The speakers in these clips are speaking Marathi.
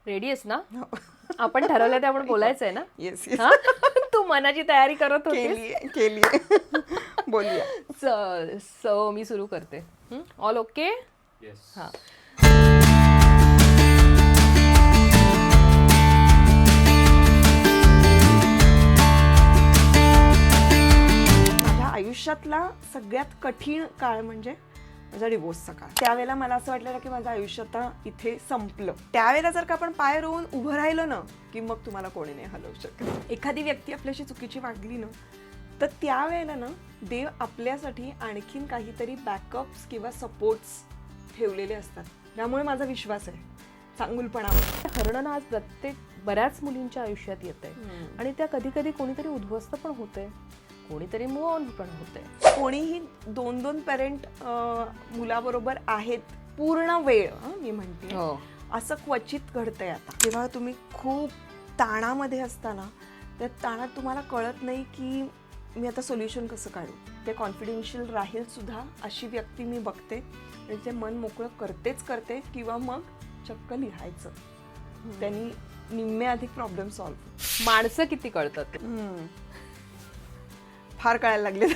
रेडी आहेस ना? आपण ठरवलं ते आपण बोलायचंय ना? येस हा? तू मनाची तयारी करत होतीस? केली बोलूया. सो मी सुरू करते. All okay? येस. हा. माझ्या आयुष्यातला सगळ्यात कठीण काळ म्हणजे माझा डिवोर्सचा काळ. त्यावेळेला मला असं वाटलेलं की माझं आयुष्य आता इथे संपलं. त्यावेळेला जर का आपण पाय रोवून उभं राहिलो ना की मग तुम्हाला कोणी नाही हलवू शकत. एखादी व्यक्ती आपल्याशी चुकीची वागली ना तर त्यावेळेला ना देव आपल्यासाठी आणखीन काहीतरी बॅकअप्स किंवा सपोर्ट्स ठेवलेले असतात. त्यामुळे माझा विश्वास आहे चांगुलपणावर. हरणं आज बऱ्याच मुलींच्या आयुष्यात येते आणि त्या कधी कधी कोणीतरी उद्ध्वस्त पण होते, कोणीतरी मूव ऑन पण होते. कोणीही 2-2 पेरेंट मुलाबरोबर आहेत पूर्ण वेळ, मी म्हणते असं क्वचित घडतंय आता. जेव्हा तुम्ही खूप ताणामध्ये असताना त्या ताणात तुम्हाला कळत नाही की मी आता सोल्युशन कसं काढू. ते कॉन्फिडेन्शियल राहील सुद्धा अशी व्यक्ती मी बघते आणि ते मन मोकळं करते किंवा मग चक्क लिहायचं. त्यांनी निम्मे अधिक प्रॉब्लेम सॉल्व्ह. माणसं किती कळतात फार कळायला लागले.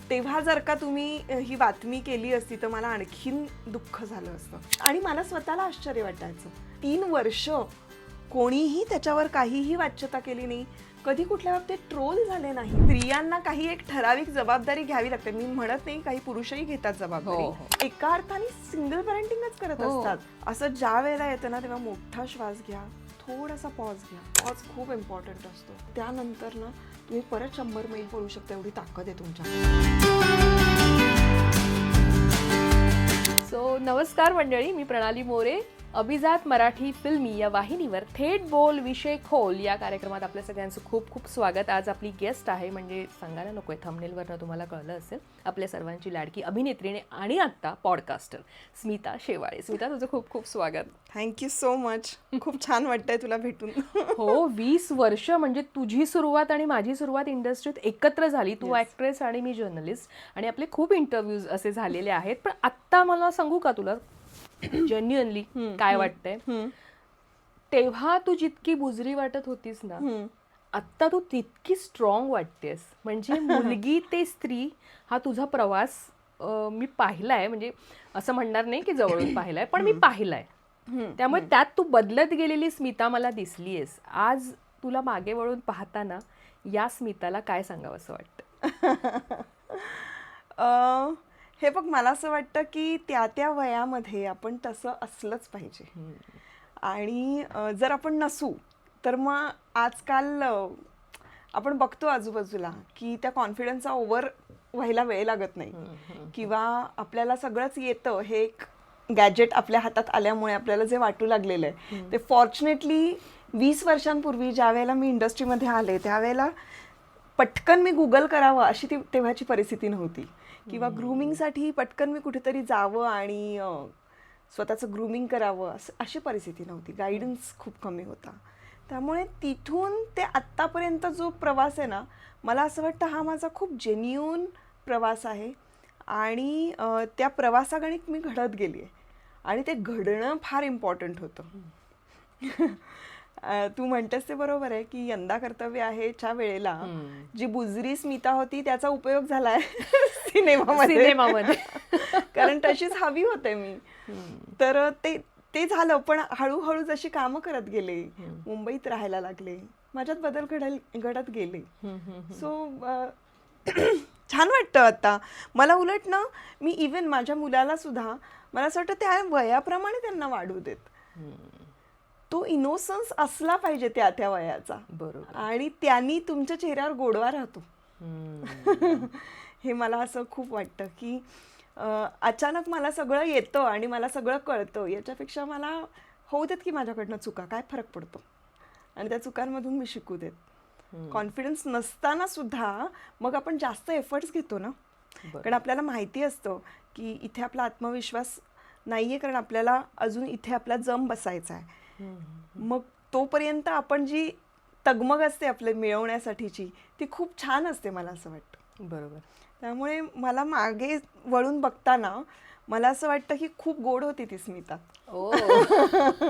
तेव्हा जर का तुम्ही ही बातमी केली असती तर मला आणखीन दुःख झालं असतं. आणि मला स्वतःला आश्चर्य वाटायचं 3 वर्ष कोणीही त्याच्यावर काहीही वाच्यता केली नाही, कधी कुठल्या बाबतीत ट्रोल झाले नाही. स्त्रियांना काही एक ठराविक जबाबदारी घ्यावी लागते. मी म्हणत नाही काही पुरुषही घेतात जबाबदारी, एका अर्थाने सिंगल पॅरेंटिंगच करत असतात. असं ज्या वेळेला येतं ना तेव्हा मोठा श्वास घ्या, थोडासा पॉज घ्या. पॉज खूप इम्पॉर्टंट असतो. त्यानंतर ना तुम्ही परत 100 मैल पळू शकता, एवढी ताकद आहे तुमच्या. सो नमस्कार मंडळी, मी प्रणाली मोरे. अभिजात मराठी फिल्मी या वाहिनीवर थेट बोल विषय खोल या कार्यक्रमात आपल्या सगळ्यांचं खूप खूप स्वागत. आज आपली गेस्ट आहे म्हणजे सांगायला नको आहे, थंबनेलवरनं तुम्हाला कळलं असेल, आपल्या सर्वांची लाडकी अभिनेत्रीने आणि आत्ता पॉडकास्टर स्मिता शेवाळे. स्मिता, तुझं खूप खूप स्वागत. Thank you so much. खूप छान वाटतंय तुला भेटून. हो, 20 वर्ष म्हणजे तुझी सुरुवात आणि माझी सुरुवात इंडस्ट्रीत एकत्र झाली. तू ॲक्ट्रेस आणि मी जर्नलिस्ट, आणि आपले खूप इंटरव्ह्यूज असे झालेले आहेत. पण आत्ता मला सांगू का तुला जेन्युअनली काय वाटतंय, तेव्हा तू जितकी बुजरी वाटत होतीस ना, आत्ता तू तितकी स्ट्रॉंग वाटतेस. म्हणजे मुलगी ते स्त्री हा तुझा प्रवास मी पाहिलाय. म्हणजे असं म्हणणार नाही की जवळून पाहिलाय, पण मी पाहिलाय. त्यामुळे त्यात तू बदलत गेलेली स्मिता मला दिसलीयस. आज तुला मागे वळून पाहताना या स्मिताला काय सांगावं असं वाटतं? हे बघ, मला असं वाटतं की त्या वयामध्ये आपण तसं असलंच पाहिजे. आणि जर आपण नसू तर मग आजकाल आपण बघतो आजूबाजूला की त्या कॉन्फिडन्सचा ओव्हर व्हायला वेळ लागत नाही, किंवा आपल्याला सगळंच येतं हे एक गॅजेट आपल्या हातात आल्यामुळे आपल्याला जे वाटू लागलेलं आहे ते. फॉर्च्युनेटली 20 वर्षांपूर्वी ज्या वेळेला मी इंडस्ट्रीमध्ये आले त्यावेळेला पटकन मी गुगल करावं अशी ती तेव्हाची परिस्थिती नव्हती, किंवा ग्रूमिंगसाठी पटकन मी कुठेतरी जावं आणि स्वतःचं ग्रूमिंग करावं अशी परिस्थिती नव्हती. गायडन्स खूप कमी होता. त्यामुळे तिथून ते आत्तापर्यंत जो प्रवास आहे ना, मला असं वाटतं हा माझा खूप जेन्युइन प्रवास आहे. आणि त्या प्रवासागणिक मी घडत गेली आहे आणि ते घडणं फार इम्पॉर्टंट होतं. तू म्हणतेस ते बरोबर आहे की यंदा कर्तव्य आहेच्या वेळेला जी बुजरी स्मिता होती त्याचा उपयोग झालाय सिनेमामध्ये. कारण तशीच हवी होते मी. तर ते झालं. पण हळूहळू जशी कामं करत गेले, मुंबईत राहायला लागले, माझ्यात बदल घडत गेले. सो छान वाटतं आता मला. उलट ना, मी इव्हन माझ्या मुलाला सुद्धा मला असं वाटतं त्या वयाप्रमाणे त्यांना वाढू देत. तो इनोसन्स असला पाहिजे त्या वयाचा. बरोबर. आणि त्यांनी तुमच्या चेहऱ्यावर गोडवा राहतो. हे मला असं खूप वाटतं की अचानक मला सगळं येतं आणि मला सगळं कळतं, याच्यापेक्षा मला होऊ देत की माझ्याकडनं चुका, काय फरक पडतो, आणि त्या चुकांमधून मी शिकू देत. कॉन्फिडन्स नसताना सुद्धा मग आपण जास्त एफर्ट्स घेतो ना, कारण आपल्याला माहिती असतं की इथे आपला आत्मविश्वास नाहीये, कारण आपल्याला अजून इथे आपला जम बसायचा आहे. मग तोपर्यंत आपण जी तगमग असते आपले मिळवण्यासाठीची ती खूप छान असते, मला असं वाटतं. बरोबर. त्यामुळे मला मागे वळून बघताना मला असं वाटतं की खूप गोड होती ती स्मिता. ओ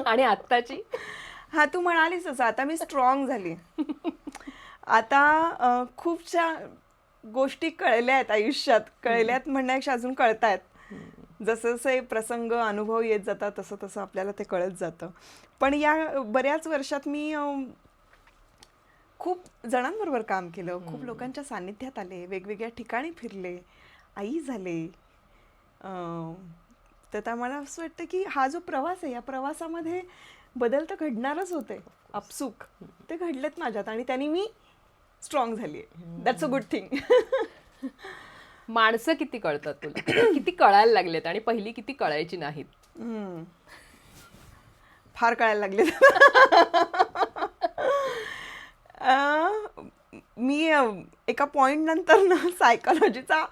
आणि आत्ताची? हा, तू म्हणालीस तसं, आता मी स्ट्रॉंग झाली. आता खूपशा गोष्टी कळल्या आहेत आयुष्यात, कळल्यात म्हणण्यापेक्षा अजून कळतायत. जसं जसे प्रसंग अनुभव येत जातात तसं तसं आपल्याला ते कळत जातं. पण या बऱ्याच वर्षात मी खूप जणांबरोबर काम केलं, खूप लोकांच्या सान्निध्यात आले, वेगवेगळ्या ठिकाणी फिरले, आई झाले. तर त्या मला असं वाटतं की हा जो प्रवास आहे, या प्रवासामध्ये बदल तर घडणारच होते, आपसुक ते घडलेत माझ्यात, आणि त्यांनी मी स्ट्रॉंग झाली आहे. That's a good thing. माणसं किती कळतात तुला, किती कळायला लागलेत आणि पहिली किती कळायची नाहीत? फार कळायला लागले. मी एका पॉइंट नंतर ना सायकोलॉजीचा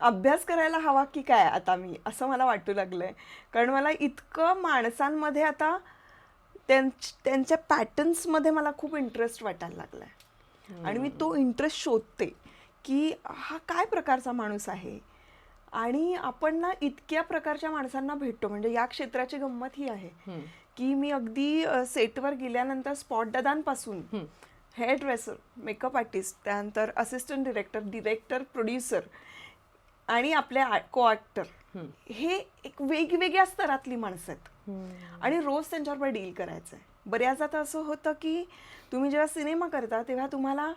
अभ्यास करायला हवा की काय आता मी, असं मला वाटू लागलंय. कारण मला इतकं माणसांमध्ये आता त्यांच्या पॅटर्न्समध्ये मला खूप इंटरेस्ट वाटायला लागलाय, आणि मी तो इंटरेस्ट शोधते की हा काय प्रकारचा माणूस आहे. आणि आपण ना इतक्या प्रकारच्या माणसांना भेटतो, म्हणजे या क्षेत्राची गंमत ही आहे की मी अगदी सेटवर गेल्यानंतर स्पॉट दादांपासून हेअर ड्रेसर, मेकअप आर्टिस्ट, त्यानंतर असिस्टंट डिरेक्टर, प्रोड्युसर आणि आपले को ॲक्टर, हे एक वेगवेगळ्या स्तरातली माणसं आहेत आणि रोज त्यांच्याबरोबर डील करायचं आहे. बऱ्याचदा तर असं होतं की तुम्ही जेव्हा सिनेमा करता तेव्हा तुम्हाला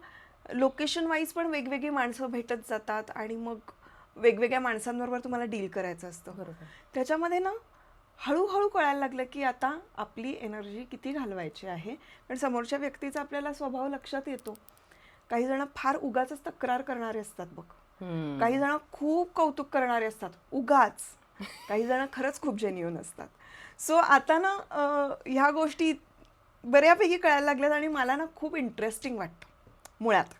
लोकेशन वाईज पण वेगवेगळी माणसं भेटत जातात आणि मग वेगवेगळ्या माणसांबरोबर तुम्हाला डील करायचं असतं. त्याच्यामध्ये ना हळूहळू कळायला लागलं की आता आपली एनर्जी किती घालवायची आहे. कारण समोरच्या व्यक्तीचा आपल्याला स्वभाव लक्षात येतो. काही जण फार उगाच तक्रार करणारे असतात बघ, काही जण खूप कौतुक करणारे असतात उगाच, काही जण खरंच खूप जेन्युइन असतात. सो आता ना ह्या गोष्टी बऱ्यापैकी कळायला लागल्यात आणि मला ना खूप इंटरेस्टिंग वाटतं. मुळात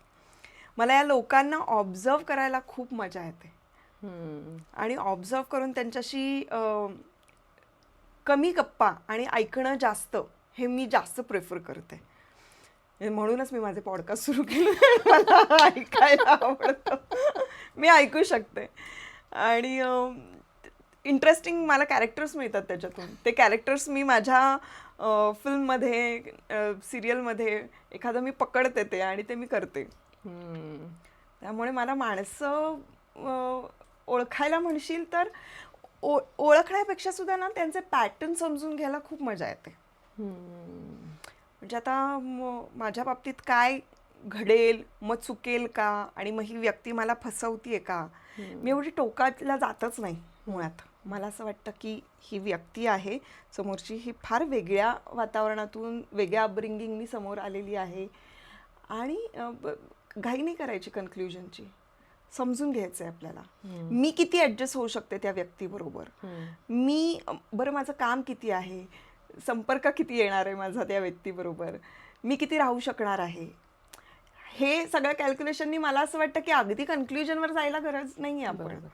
मला या लोकांना ऑब्झर्व करायला खूप मजा येते आणि ऑब्झर्व करून त्यांच्याशी कमी गप्पा आणि ऐकणं जास्त, हे मी जास्त प्रेफर करते. म्हणूनच मी माझे पॉडकास्ट सुरू केले. मला ऐकायला आवडतं, मी ऐकू शकते आणि इंटरेस्टिंग मला कॅरेक्टर्स मिळतात त्याच्यातून. ते कॅरेक्टर्स मी माझ्या फिल्ममध्ये, सिरियलमध्ये एखादं मी पकडते ते आणि ते मी करते. त्यामुळे मला माणसं ओळखायला म्हणशील तर ओळखण्यापेक्षा सुद्धा ना त्यांचे पॅटर्न समजून घ्यायला खूप मजा येते. म्हणजे आता माझ्या बाबतीत काय घडेल, मग चुकेल का, आणि मग ही व्यक्ती मला फसवतीये का, मी एवढी टोकाला जातच नाही मुळात. मला असं वाटतं की ही व्यक्ती आहे समोरची, ही फार वेगळ्या वातावरणातून, वेगळ्या अपब्रिंगिंगनी समोर आलेली आहे आणि घाई नाही करायची कन्क्ल्युजनची, समजून घ्यायचं आहे आपल्याला. मी किती ॲडजस्ट होऊ शकते त्या व्यक्तीबरोबर, मी बरं माझं काम किती आहे, संपर्क किती येणार आहे माझा त्या व्यक्तीबरोबर, मी किती राहू शकणार आहे, हे सगळं कॅल्क्युलेशननी मला असं वाटतं की अगदी कन्क्ल्युजनवर जायला गरज नाही आहे आपण.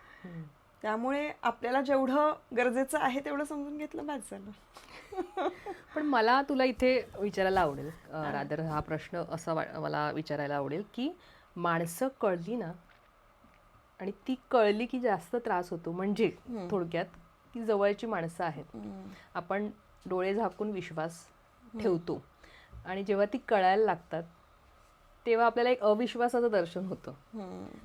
त्यामुळे आपल्याला जेवढं गरजेचं आहे तेवढं समजून घेतलं बस झालं. पण मला तुला इथे विचारायला आवडेल, रादर हा प्रश्न असा मला विचारायला आवडेल की माणसं कळली ना, आणि ती कळली की जास्त त्रास होतो. म्हणजे थोडक्यात ती जवळची माणसं आहेत, आपण डोळे झाकून विश्वास ठेवतो आणि जेव्हा ती कळायला लागतात तेव्हा आपल्याला एक अविश्वासाचं दर्शन होतं.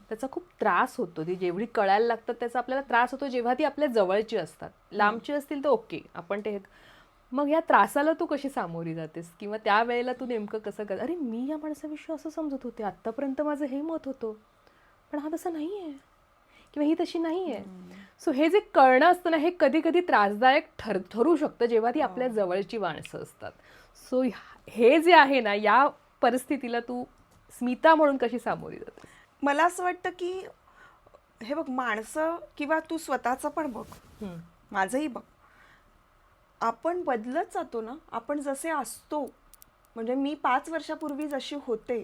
त्याचा खूप त्रास होतो. ती जेवढी कळायला लागतात त्याचा आपल्याला त्रास होतो जेव्हा ती आपल्या जवळची असतात. लांबची असतील तर ओके, आपण ते. मग या त्रासाला तू कशी सामोरी जातेस, किंवा त्या वेळेला तू नेमकं कसं कर, अरे मी या माणसाविषयी असं समजत होते, आत्तापर्यंत माझं हे मत होतं पण हा तसा नाही आहे, किंवा ही तशी नाही आहे. सो हे जे कळणं असतं ना, हे कधी कधी त्रासदायक ठरू शकतं जेव्हा ती आपल्या जवळची माणसं असतात. सो हे जे आहे ना, या परिस्थितीला तू स्मिता म्हणून कशी सामोरी जाते? मला असं वाटतं की हे बघ, माणसं किंवा तू स्वतःचं पण बघ, माझंही बघ, आपण बदलत जातो ना. आपण जसे असतो, म्हणजे मी 5 वर्षापूर्वी जशी होते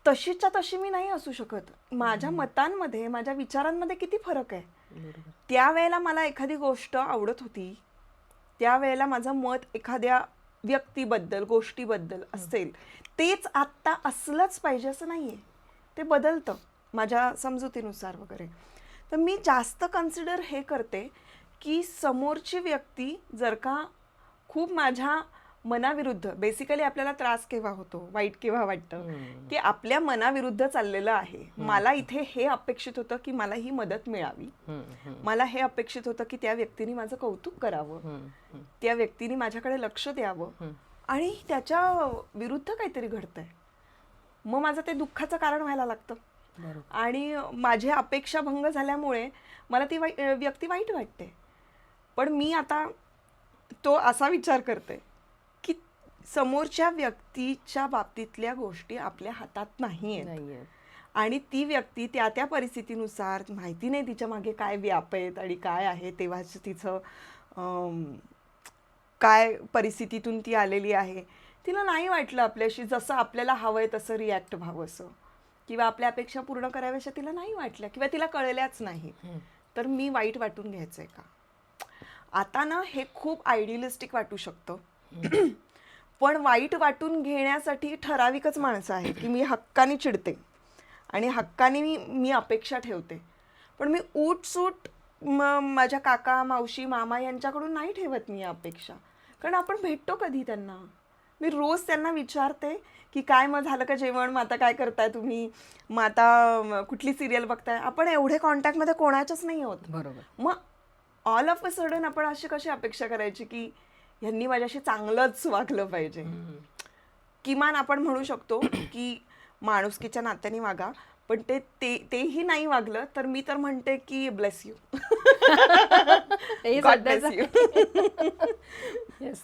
तशीच्या तशी मी नाही असू शकत. माझ्या मतांमध्ये, माझ्या विचारांमध्ये किती फरक आहे. त्यावेळेला मला एखादी गोष्ट आवडत होती, त्यावेळेला माझं मत एखाद्या व्यक्तीबद्दल, गोष्टीबद्दल असेल, तेच आत्ता असलंच पाहिजे असं नाहीये. ते बदलतं माझ्या समजुतीनुसार वगैरे. तर मी जास्त कन्सिडर हे करते की समोरची व्यक्ती जर का खूप माझ्या मनाविरुद्ध, बेसिकली आपल्याला त्रास केव्हा होतो, वाईट केव्हा वाटतं की आपल्या मनाविरुद्ध चाललेलं आहे. मला इथे हे अपेक्षित होतं की मला ही मदत मिळावी, मला हे अपेक्षित होतं की त्या व्यक्तीने माझं कौतुक करावं, त्या व्यक्तीने माझ्याकडे लक्ष द्यावं, आणि त्याच्या विरुद्ध काहीतरी घडतंय, मग माझं ते दुःखाचं कारण व्हायला लागतं. आणि माझी अपेक्षा भंग झाल्यामुळे मला ती व्यक्ती वाईट वाटते. पण मी आता तो असा विचार करते की समोरच्या व्यक्तीच्या बाबतीतल्या गोष्टी आपल्या हातात नाही आहेत, आणि ती व्यक्ती त्या त्या परिस्थितीनुसार, माहिती नाही तिच्या मागे काय व्याप आहेत आणि काय आहे, तेव्हाच तिचं काय परिस्थितीतून ती आलेली आहे, तिला नाही वाटलं आपल्याशी जसं आपल्याला हवंय तसं रिॲक्ट व्हावंसं, किंवा आपल्या अपेक्षा पूर्ण कराव्याशा तिला नाही वाटल्या, किंवा तिला कळल्याच नाही, तर मी वाईट वाटून घ्यायचंय का? आता ना हे खूप आयडियलिस्टिक वाटू शकतं, पण वाईट वाटून घेण्यासाठी ठराविकच माणसं आहेत की मी हक्काने चिडते आणि हक्काने मी अपेक्षा ठेवते. पण मी उठसूट माझ्या काका, मावशी, मामा यांच्याकडून नाही ठेवत मी अपेक्षा, कारण आपण भेटतो कधी त्यांना. मी रोज त्यांना विचारते की काय मग झालं का जेवण, मग आता काय करताय तुम्ही, मग आता कुठली सिरियल बघताय. आपण एवढे कॉन्टॅक्टमध्ये कोणाच्याच नाही आहोत. बरोबर. मग ऑल ऑफ अ सडन आपण अशी कशी अपेक्षा करायची की यांनी माझ्याशी चांगलंच वागलं पाहिजे. किमान आपण म्हणू शकतो की माणुसकीच्या नात्याने वागा, पण तेही नाही वागलं तर मी तर म्हणते की bless you, God bless you.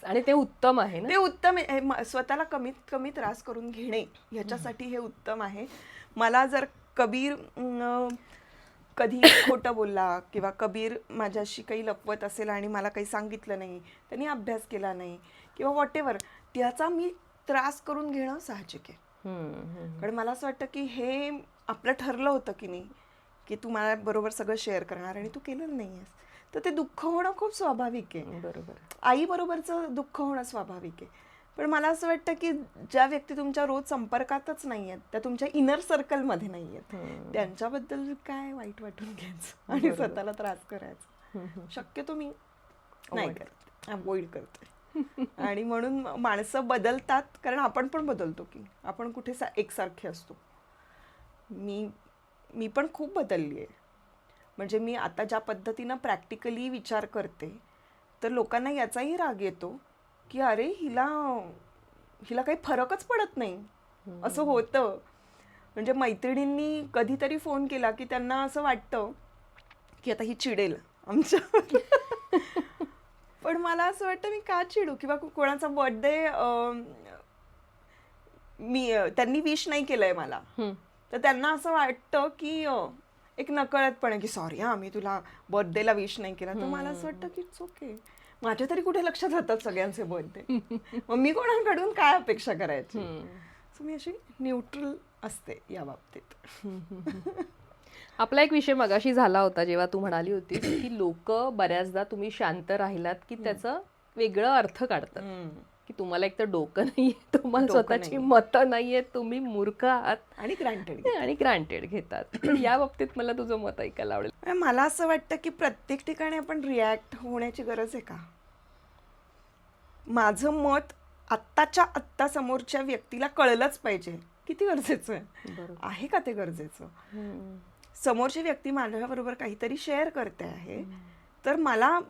आणि ते उत्तम आहे ना, ते उत्तम आहे. स्वतःला कमीत कमी त्रास करून घेणे ह्याच्यासाठी हे उत्तम आहे. मला जर कबीर कधी खोटं बोलला किंवा कबीर माझ्याशी काही लपवत असेल आणि मला काही सांगितलं नाही, त्यांनी अभ्यास केला नाही किंवा व्हॉट एव्हर, त्याचा मी त्रास करून घेणं साहजिक आहे. कारण मला असं वाटतं की हे आपलं ठरलं होतं की नाही की तू मला बरोबर सगळं शेअर करणार आणि तू केलेलं नाहीयेस, तर ते दुःख होणं खूप स्वाभाविक आहे. बरोबर. आई बरोबरचं दुःख होणं स्वाभाविक आहे. पण मला असं वाटतं की ज्या व्यक्ती तुमच्या रोज संपर्कातच नाही आहेत, त्या तुमच्या इनर सर्कलमध्ये नाही आहेत, त्यांच्याबद्दल काय वाईट वाटून घ्यायचं आणि स्वतःला त्रास करायचा शक्यतो मी नाही करते, अवॉइड करते. आणि म्हणून माणसं बदलतात, कारण आपण पण बदलतो की आपण कुठे एकसारखे असतो. मी पण खूप बदलली आहे. म्हणजे मी आता ज्या पद्धतीनं प्रॅक्टिकली विचार करते, तर लोकांना याचाही राग येतो की अरे हिला काही फरकच पडत नाही, असं होतं. म्हणजे मैत्रिणींनी कधीतरी फोन केला की त्यांना असं वाटतं की आता ही चिडेल आमच्या. पण मला असं वाटतं मी का चिडू, किंवा कोणाचा बर्थडे त्यांनी विश नाही केलंय मला, तर त्यांना असं वाटतं की एक नकळतपणे की सॉरी मी तुला बर्थडेला विश नाही केला. तर मला असं वाटतं की इट्स ओके, माझ्या तरी कुठे लक्षात राहतात सगळ्यांचे बर्थडे, मग मी कोणाकडून काय अपेक्षा करायची. सो मी अशी न्यूट्रल असते या बाबतीत. आपला एक विषय मगाशी झाला होता जेव्हा तू म्हणाली होतीस की लोक बऱ्याचदा तुम्ही शांत राहिलात की त्याचा वेगळं अर्थ काढतात, की तुम्हाला एक तर डोकं नाहीये, तुम्हाला स्वतःची मतं नाहीये, तुम्ही मूर्ख आहात आणि ग्रांटेड घेतात. पण या बाबतीत मला तुझं मत ऐकायला आवडेल. मला असं वाटतं की प्रत्येक ठिकाणी आपण रिॲक्ट होण्याची गरज आहे का? माझं मत आत्ताच्या आत्ता समोरच्या व्यक्तीला कळलंच पाहिजे, किती गरजेचं आहे का? ते गरजेचं. समोरची व्यक्ती माझ्याबरोबर काहीतरी शेअर करते आहे, तर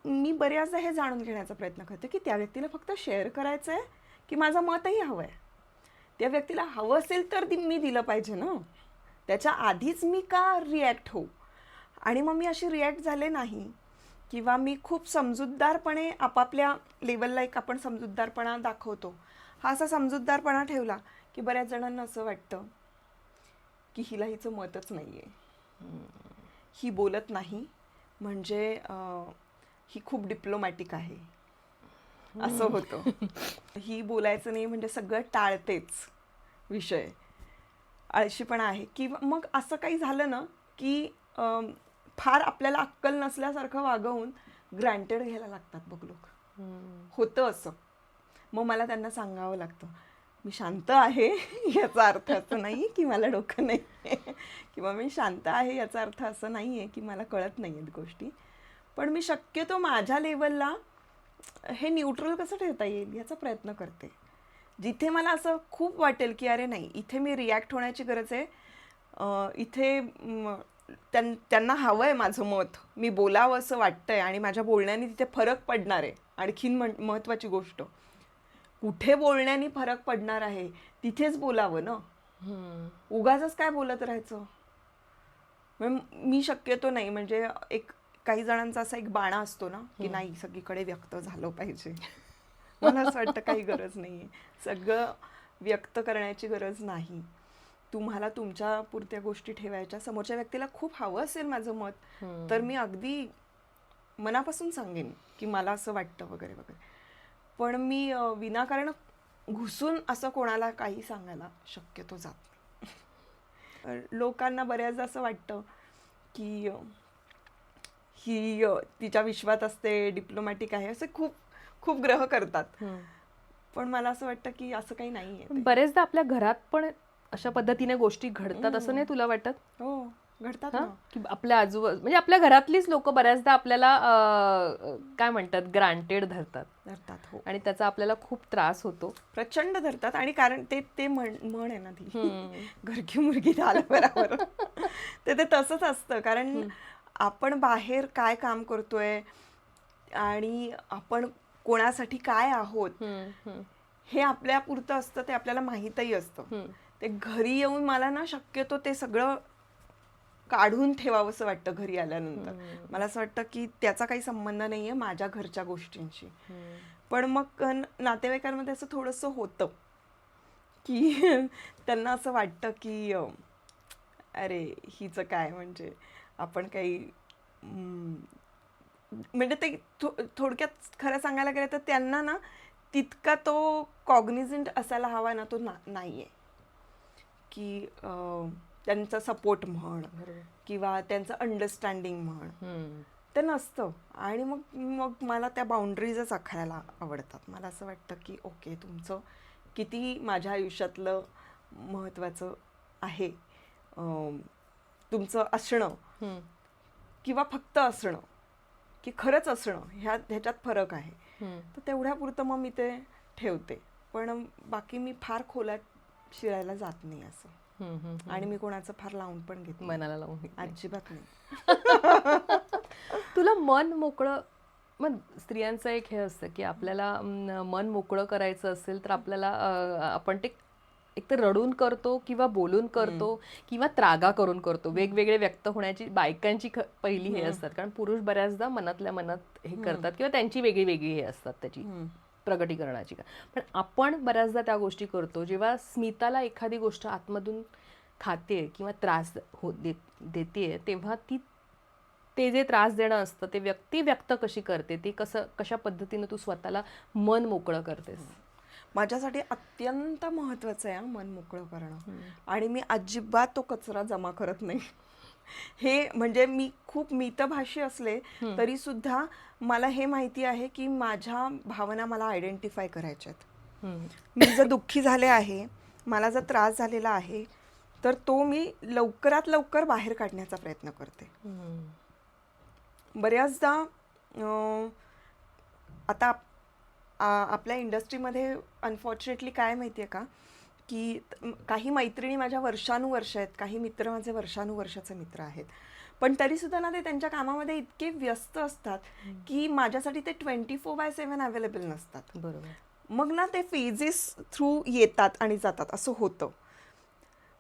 मी बऱ्याचदा हे जाणून घेण्याचा प्रयत्न करते की त्या व्यक्तीला फक्त शेअर करायचं आहे की माझं मतही हवं आहे. त्या व्यक्तीला हवं असेल तर मी दिलं पाहिजे ना, त्याच्या आधीच मी का रिॲक्ट होऊ? आणि मग मी अशी रिॲक्ट झाले नाही, किंवा मी खूप समजूतदारपणे आपापल्या लेवलला एक आपण समजूतदारपणा दाखवतो, हा असा समजूतदारपणा ठेवला की बऱ्याच जणांना असं वाटतं की हिला हिचं मतच नाही आहे, ही बोलत नाही म्हणजे ही खूप डिप्लोमॅटिक आहे, असं होतं. ही बोलायचं नाही म्हणजे सगळं टाळतेच विषय, आळशीपणा आहे. किंवा मग असं काही झालं ना की फार आपल्याला अक्कल नसल्यासारखं वागवून ग्रँटेड घ्यायला लागतात बघ लोक. होतं असं. मग मला त्यांना सांगावं लागतं मी शांत आहे याचा अर्थ असं नाही की मला डोकं नाही, किंवा मी शांत आहे याचा अर्थ असं नाही आहे की मला कळत नाही आहेत गोष्टी. पण मी शक्यतो माझ्या लेवलला हे न्यूट्रल कसं ठेवता येईल याचा प्रयत्न करते. जिथे मला असं खूप वाटेल की अरे नाही, इथे मी रिॲक्ट होण्याची गरज आहे, इथे त्यांना हवं आहे माझं मत, मी बोलावं असं वाटतंय आणि माझ्या बोलण्याने तिथे फरक पडणार आहे. आणखीन महत्त्वाची गोष्ट, कुठे बोलण्याने फरक पडणार आहे तिथेच बोलावं ना, उगाचच काय बोलत राहायचं. मी शक्यतो नाही, म्हणजे एक काही जणांचा असा एक बाणा असतो ना की नाही सगळीकडे व्यक्त झालं पाहिजे. मला असं वाटतं काही गरज नाहीये, सगळं व्यक्त करण्याची गरज नाही. तुम्हाला तुमच्या पुरत्या गोष्टी ठेवायच्या. समोरच्या व्यक्तीला खूप हवं असेल माझं मत तर मी अगदी मनापासून सांगेन की मला असं वाटतं वगैरे वगैरे. पण मी विनाकारण घुसून असं कोणाला काही सांगायला शक्यतो जात नाही. लोकांना बऱ्याचदा असं वाटतं की ही तिच्या विश्वात असते, डिप्लोमॅटिक आहे, असे खूप खूप ग्रह करतात. पण मला असं वाटतं की असं काही नाहीये. बरेचदा आपल्या घरात पण अशा पद्धतीने गोष्टी घडतात असं नाही तुला वाटत? हो, घडतात ना. की आपल्या आजूबाजू म्हणजे आपल्या घरातलीच लोक बऱ्याचदा आपल्याला काय म्हणतात ग्रांटेड धरतात. हो, आणि त्याचा आपल्याला खूप त्रास होतो. प्रचंड धरतात. आणि कारण ते म्हण आहे ना ती, घर की मुर्गी झालं बरोबर. ते तसंच असतं. कारण आपण बाहेर काय काम करतोय आणि आपण कोणासाठी काय आहोत हे आपल्या पुरतं असतं, ते आपल्याला माहीतही असतं. ते घरी येऊन मला ना शक्यतो ते सगळं काढून ठेवावं असं वाटतं घरी आल्यानंतर. मला असं वाटतं की त्याचा काही संबंध नाहीये माझ्या घरच्या गोष्टींशी. पण मग नातेवाईकांमध्ये असं थोडंसं होतं की त्यांना असं वाटतं की अरे हिचं काय, म्हणजे आपण काही म्हणजे ते थोडक्यात खरं सांगायला गेलं तर त्यांना ना तितका तो कॉग्निझंट असायला हवा ना, तो नाहीये. की त्यांचा सपोर्ट म्हण किंवा त्यांचं अंडरस्टँडिंग म्हण ते नसतं. आणि मग मला त्या बाउंड्रीजच आखायला आवडतात. मला असं वाटतं की ओके, तुमचं किती माझ्या आयुष्यातलं महत्त्वाचं आहे, तुमचं असणं किंवा फक्त असणं की खरंच असणं, ह्याच्यात फरक आहे. तर तेवढ्यापुरतं मग मी ते ठेवते. पण बाकी मी फार खोलात शिरायला जात नाही असं. आणि मी कोणाचं फार लावून पण घेत नाही, मनाला लावून अजिबात नाही. तुला मन मोकळं, मग स्त्रियांचं एक हे असतं की आपल्याला मन मोकळं करायचं असेल तर आपल्याला आपण ते एकतर रडून करतो किंवा बोलून करतो किंवा त्रागा करून करतो. वेगवेगळे व्यक्त होण्याची बायकांची पहिली हे असतात. कारण पुरुष बऱ्याचदा मनातल्या मनात हे करतात किंवा त्यांची वेगळी वेगळी हे असतात त्याची प्रगटीकरणाची. पण आपण बऱ्याचदा त्या गोष्टी करतो. जेव्हा स्मिताला एखादी गोष्ट आतमधून खाते किंवा त्रास देते तेव्हा ते जे त्रास देणं असतं ते व्यक्ती व्यक्त कशी करते, ते कशा पद्धतीने तू स्वतःला मन मोकळं करतेस? माझ्यासाठी अत्यंत महत्वाचं आहे मन मोकळं करणं. आणि मी अजिबात तो कचरा जमा करत नाही. हे म्हणजे मी खूप मितभाषी असले तरी सुद्धा मला हे माहिती आहे की माझ्या भावना मला आयडेंटिफाय करायच्या आहेत. मी जर दुःखी झाले आहे, मला जर त्रास झालेला आहे, तर तो मी लवकरात लवकर बाहेर काढण्याचा प्रयत्न करते. बऱ्याचदा आता आपल्या इंडस्ट्रीमध्ये अनफॉर्च्युनेटली काय माहिती आहे का, की काही मैत्रिणी माझ्या वर्षानुवर्ष आहेत, काही मित्र माझे वर्षानुवर्षाचे मित्र आहेत, पण तरीसुद्धा ना ते त्यांच्या कामामध्ये इतके व्यस्त असतात की माझ्यासाठी ते 24/7 अवेलेबल नसतात. बरोबर. मग ना ते फेजेस थ्रू येतात आणि जातात असं होतं.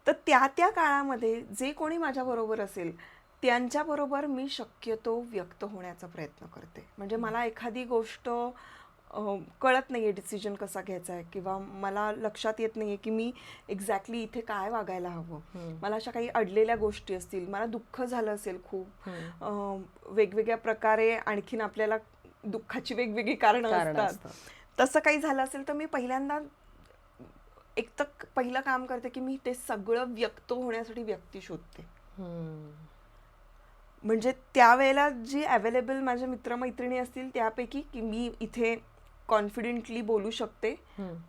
तर त्या काळामध्ये जे कोणी माझ्याबरोबर असेल त्यांच्याबरोबर मी शक्यतो व्यक्त होण्याचा प्रयत्न करते. म्हणजे मला एखादी गोष्ट कळत नाहीये डिसिजन कसा घ्यायचा आहे, किंवा मला लक्षात येत नाहीये की मी एक्झॅक्टली इथे काय वागायला हवं. मला अशा काही अडलेल्या गोष्टी असतील, मला दुःख झालं असेल खूप, वेगवेगळ्या प्रकारे आणखीन आपल्याला दुःखाची वेगवेगळी कारणं असतात. तसं काही झालं असेल तर मी पहिल्यांदा पहिलं काम करते की मी ते सगळं व्यक्त होण्यासाठी व्यक्ती शोधते. म्हणजे त्यावेळेला जी अवेलेबल माझ्या मित्रमैत्रिणी असतील त्यापैकी की मी इथे कॉन्फिडेंटली बोलू शकते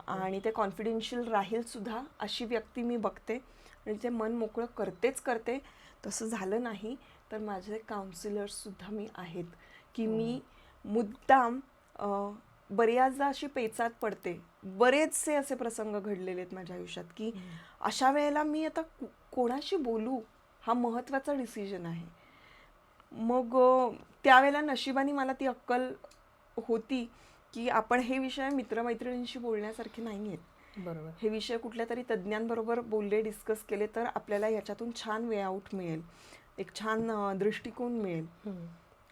आणि ते कॉन्फिडेन्शियल राहील सुद्धा अशी व्यक्ती मी बघते आणि ते मन मोकळं करते. तसं झालं नाही तर माझे काउन्सिलर्स सुद्धा मी आहेत की मी मुद्दाम बऱ्याचदा अशी पेचात पडते. बरेचसे असे प्रसंग घडलेले आहेत माझ्या आयुष्यात की अशा वेळेला मी आता कोणाशी बोलू हा महत्त्वाचा डिसिजन आहे. मग त्यावेळेला नशिबाने मला ती अक्कल होती की आपण हे विषय मित्रमैत्रिणींशी बोलण्यासारखे नाही आहेत. बरोबर. हे विषय कुठल्या तरी तज्ज्ञांबरोबर बोलले, डिस्कस केले तर आपल्याला याच्यातून छान वे आउट मिळेल, एक छान दृष्टिकोन मिळेल.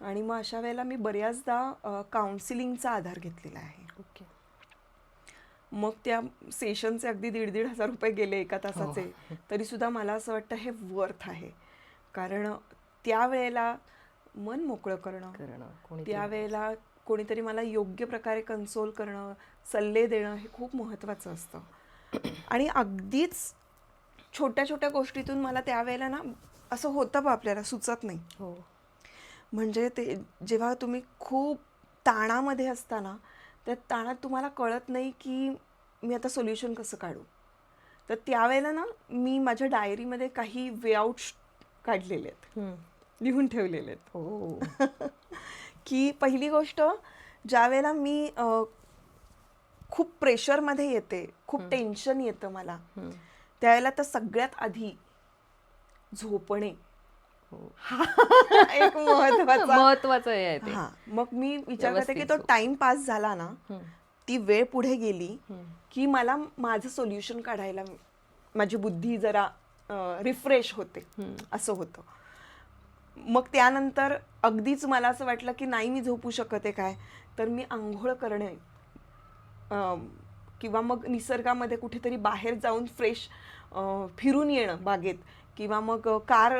आणि मग अशा वेळेला मी बऱ्याचदा काउन्सिलिंगचा आधार घेतलेला आहे. ओके. मग त्या सेशनचे अगदी 1,500 रुपये गेले एका तासाचे, तरी सुद्धा मला असं वाटतं हे वर्थ आहे. कारण त्यावेळेला मन मोकळं करणं, त्यावेळेला कोणीतरी मला योग्य प्रकारे कन्सोल करणं, सल्ले देणं हे खूप महत्त्वाचं असतं. आणि अगदीच छोट्या छोट्या गोष्टीतून मला त्यावेळेला ना असं होतं बा आपल्याला सुचत नाही. हो. म्हणजे ते जेव्हा तुम्ही खूप ताणामध्ये असताना त्या ताणात तुम्हाला कळत नाही की मी आता सोल्युशन कसं काढू. तर त्यावेळेला ना मी माझ्या डायरीमध्ये काही वे आउट काढलेले आहेत, लिहून ठेवलेले आहेत. हो. की पहिली गोष्ट, ज्या वेळेला मी खूप प्रेशरमध्ये येते, खूप टेन्शन येतं मला, त्यावेळेला तर सगळ्यात आधी झोपणे हा एक महत्वाचं आहे ते. हा. मग मी विचार करते की तो टाइम पास झाला ना, ती वेळ पुढे गेली की मला माझं सोल्युशन काढायला माझी बुद्धी जरा रिफ्रेश होते, असं होतं. मग त्यानंतर अगदीच मला असं वाटलं की नाही मी झोपू शकत आहे काय, तर मी आंघोळ करणे किंवा मग निसर्गामध्ये कुठेतरी बाहेर जाऊन फ्रेश फिरून येणं बागेत, किंवा मग कार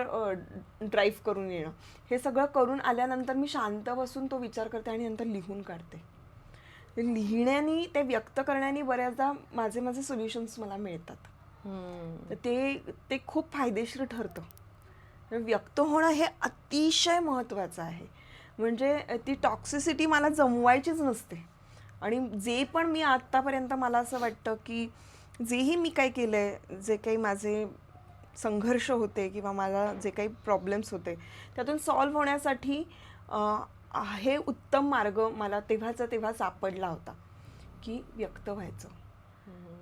ड्राईव्ह करून येणं, हे सगळं करून आल्यानंतर मी शांत बसून तो विचार करते आणि नंतर लिहून काढते. लिहिण्याने, ते व्यक्त करण्याने बऱ्याचदा माझे सोल्युशन्स मला मिळतात. तर ते खूप फायदेशीर ठरतं. व्यक्त होणं हे अतिशय महत्त्वाचं आहे. म्हणजे ती टॉक्सिसिटी मला जमवायचीच नसते. आणि जे पण मी आत्तापर्यंत मला असं वाटतं की जेही मी काय केलं आहे, जे काही माझे संघर्ष होते किंवा मला जे काही प्रॉब्लेम्स होते त्यातून सॉल्व्ह होण्यासाठी हे उत्तम मार्ग मला तेव्हा सापडला होता की व्यक्त व्हायचं,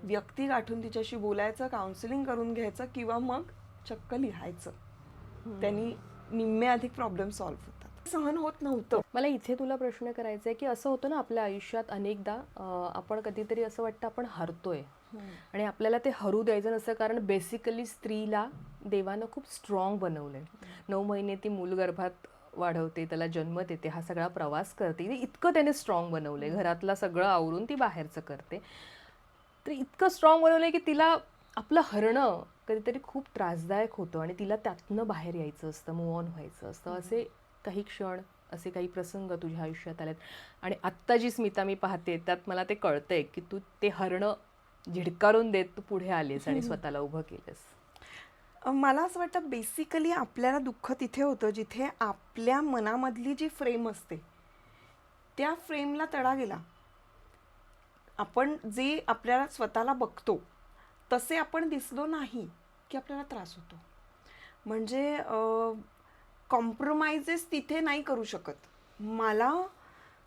व्यक्ती गाठून तिच्याशी बोलायचं, काउन्सिलिंग करून घ्यायचं किंवा मग चक्क लिहायचं. त्यांनी निम्मे अधिक प्रॉब्लेम सॉल्व्ह होतात. सहन होत नव्हतं. मला इथे तुला प्रश्न करायचा आहे की असं होतं ना आपल्या आयुष्यात अनेकदा आपण कधीतरी असं वाटतं आपण हरतोय आणि आपल्याला ते हरू द्यायचं नसतं. कारण बेसिकली स्त्रीला देवानं खूप स्ट्रॉंग बनवलंय. 9 महिने ती मूल गर्भात वाढवते, त्याला जन्म देते, हा सगळा प्रवास करते, इतकं त्याने स्ट्रॉंग बनवलंय. घरातलं सगळं आवरून ती बाहेरचं करते. तर इतकं स्ट्रॉंग बनवलंय की तिला आपलं हरणं कधीतरी खूप त्रासदायक होतं आणि तिला त्यातनं बाहेर यायचं असतं, मूव्ह ऑन व्हायचं असतं. असे काही क्षण, असे काही प्रसंग तुझ्या आयुष्यात आलेत. आणि आत्ता जी स्मिता मी पाहते त्यात मला ते कळतंय की तू ते हरणं झिडकारून देत तू पुढे आलीस आणि स्वतःला उभं केलंस. मला असं वाटतं बेसिकली आपल्याला दुःख तिथे होतं जिथे आपल्या मनामधली जी फ्रेम असते त्या फ्रेमला तडा गेला. आपण जे आपल्याला स्वतःला बघतो तसे आपण दिसलो नाही की आपल्याला त्रास होतो. म्हणजे कॉम्प्रोमाइजेस तिथे नाही करू शकत. मला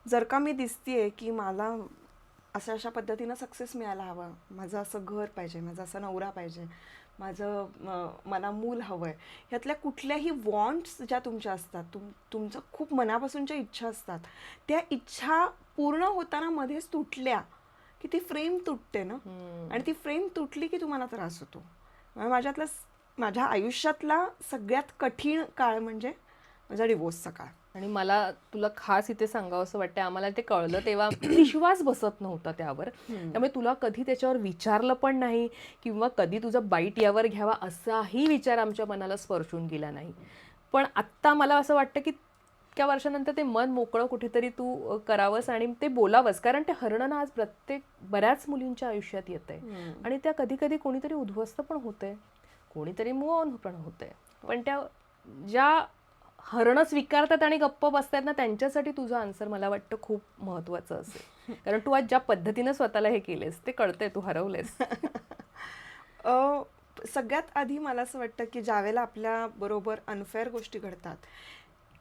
जर का मी दिसतेय की मला अशा पद्धतीनं सक्सेस मिळायला हवा, माझं असं घर पाहिजे, माझा असा नवरा पाहिजे, मला मूल हवंय, ह्यातल्या कुठल्याही वॉन्ट्स ज्या तुमच्या असतात, तुमचं खूप मनापासूनच्या इच्छा असतात, त्या इच्छा पूर्ण होताना मध्येच तुटल्या की ती फ्रेम तुटते ना. आणि ती फ्रेम तुटली की तुम्हाला त्रास होतो. माझ्या आयुष्यातला सगळ्यात कठीण काळ म्हणजे माझा डिवोर्सचा काळ. आणि मला तुला खास इथे सांगावं असं वाटतं, आम्हाला ते कळलं तेव्हा विश्वास बसत नव्हता त्यावर. त्यामुळे तुला कधी त्याच्यावर विचारलं पण नाही किंवा कधी तुझा बाईट यावर घ्यावा असाही विचार आमच्या मनाला स्पर्शून गेला नाही. पण आत्ता मला असं वाटतं की इतक्या वर्षानंतर ते मन मोकळं कुठेतरी तू करावंस आणि ते बोलावंस. कारण ते हरणं ना आज बऱ्याच मुलींच्या आयुष्यात येतंय आणि त्या कधी कधी कोणीतरी उद्ध्वस्त पण होतंय, कोणीतरी मूव्ह ऑन पण होतंय. पण त्या ज्या हरणं स्वीकारतात आणि गप्प बसतात ना, त्यांच्यासाठी तुझं आन्सर मला वाटतं खूप महत्त्वाचं असेल. कारण तू आज ज्या पद्धतीनं स्वतःला हे केलेस ते कळतंय तू हरवलेस. सगळ्यात आधी मला असं वाटतं की ज्यावेळेला आपल्या बरोबर अनफेअर गोष्टी घडतात,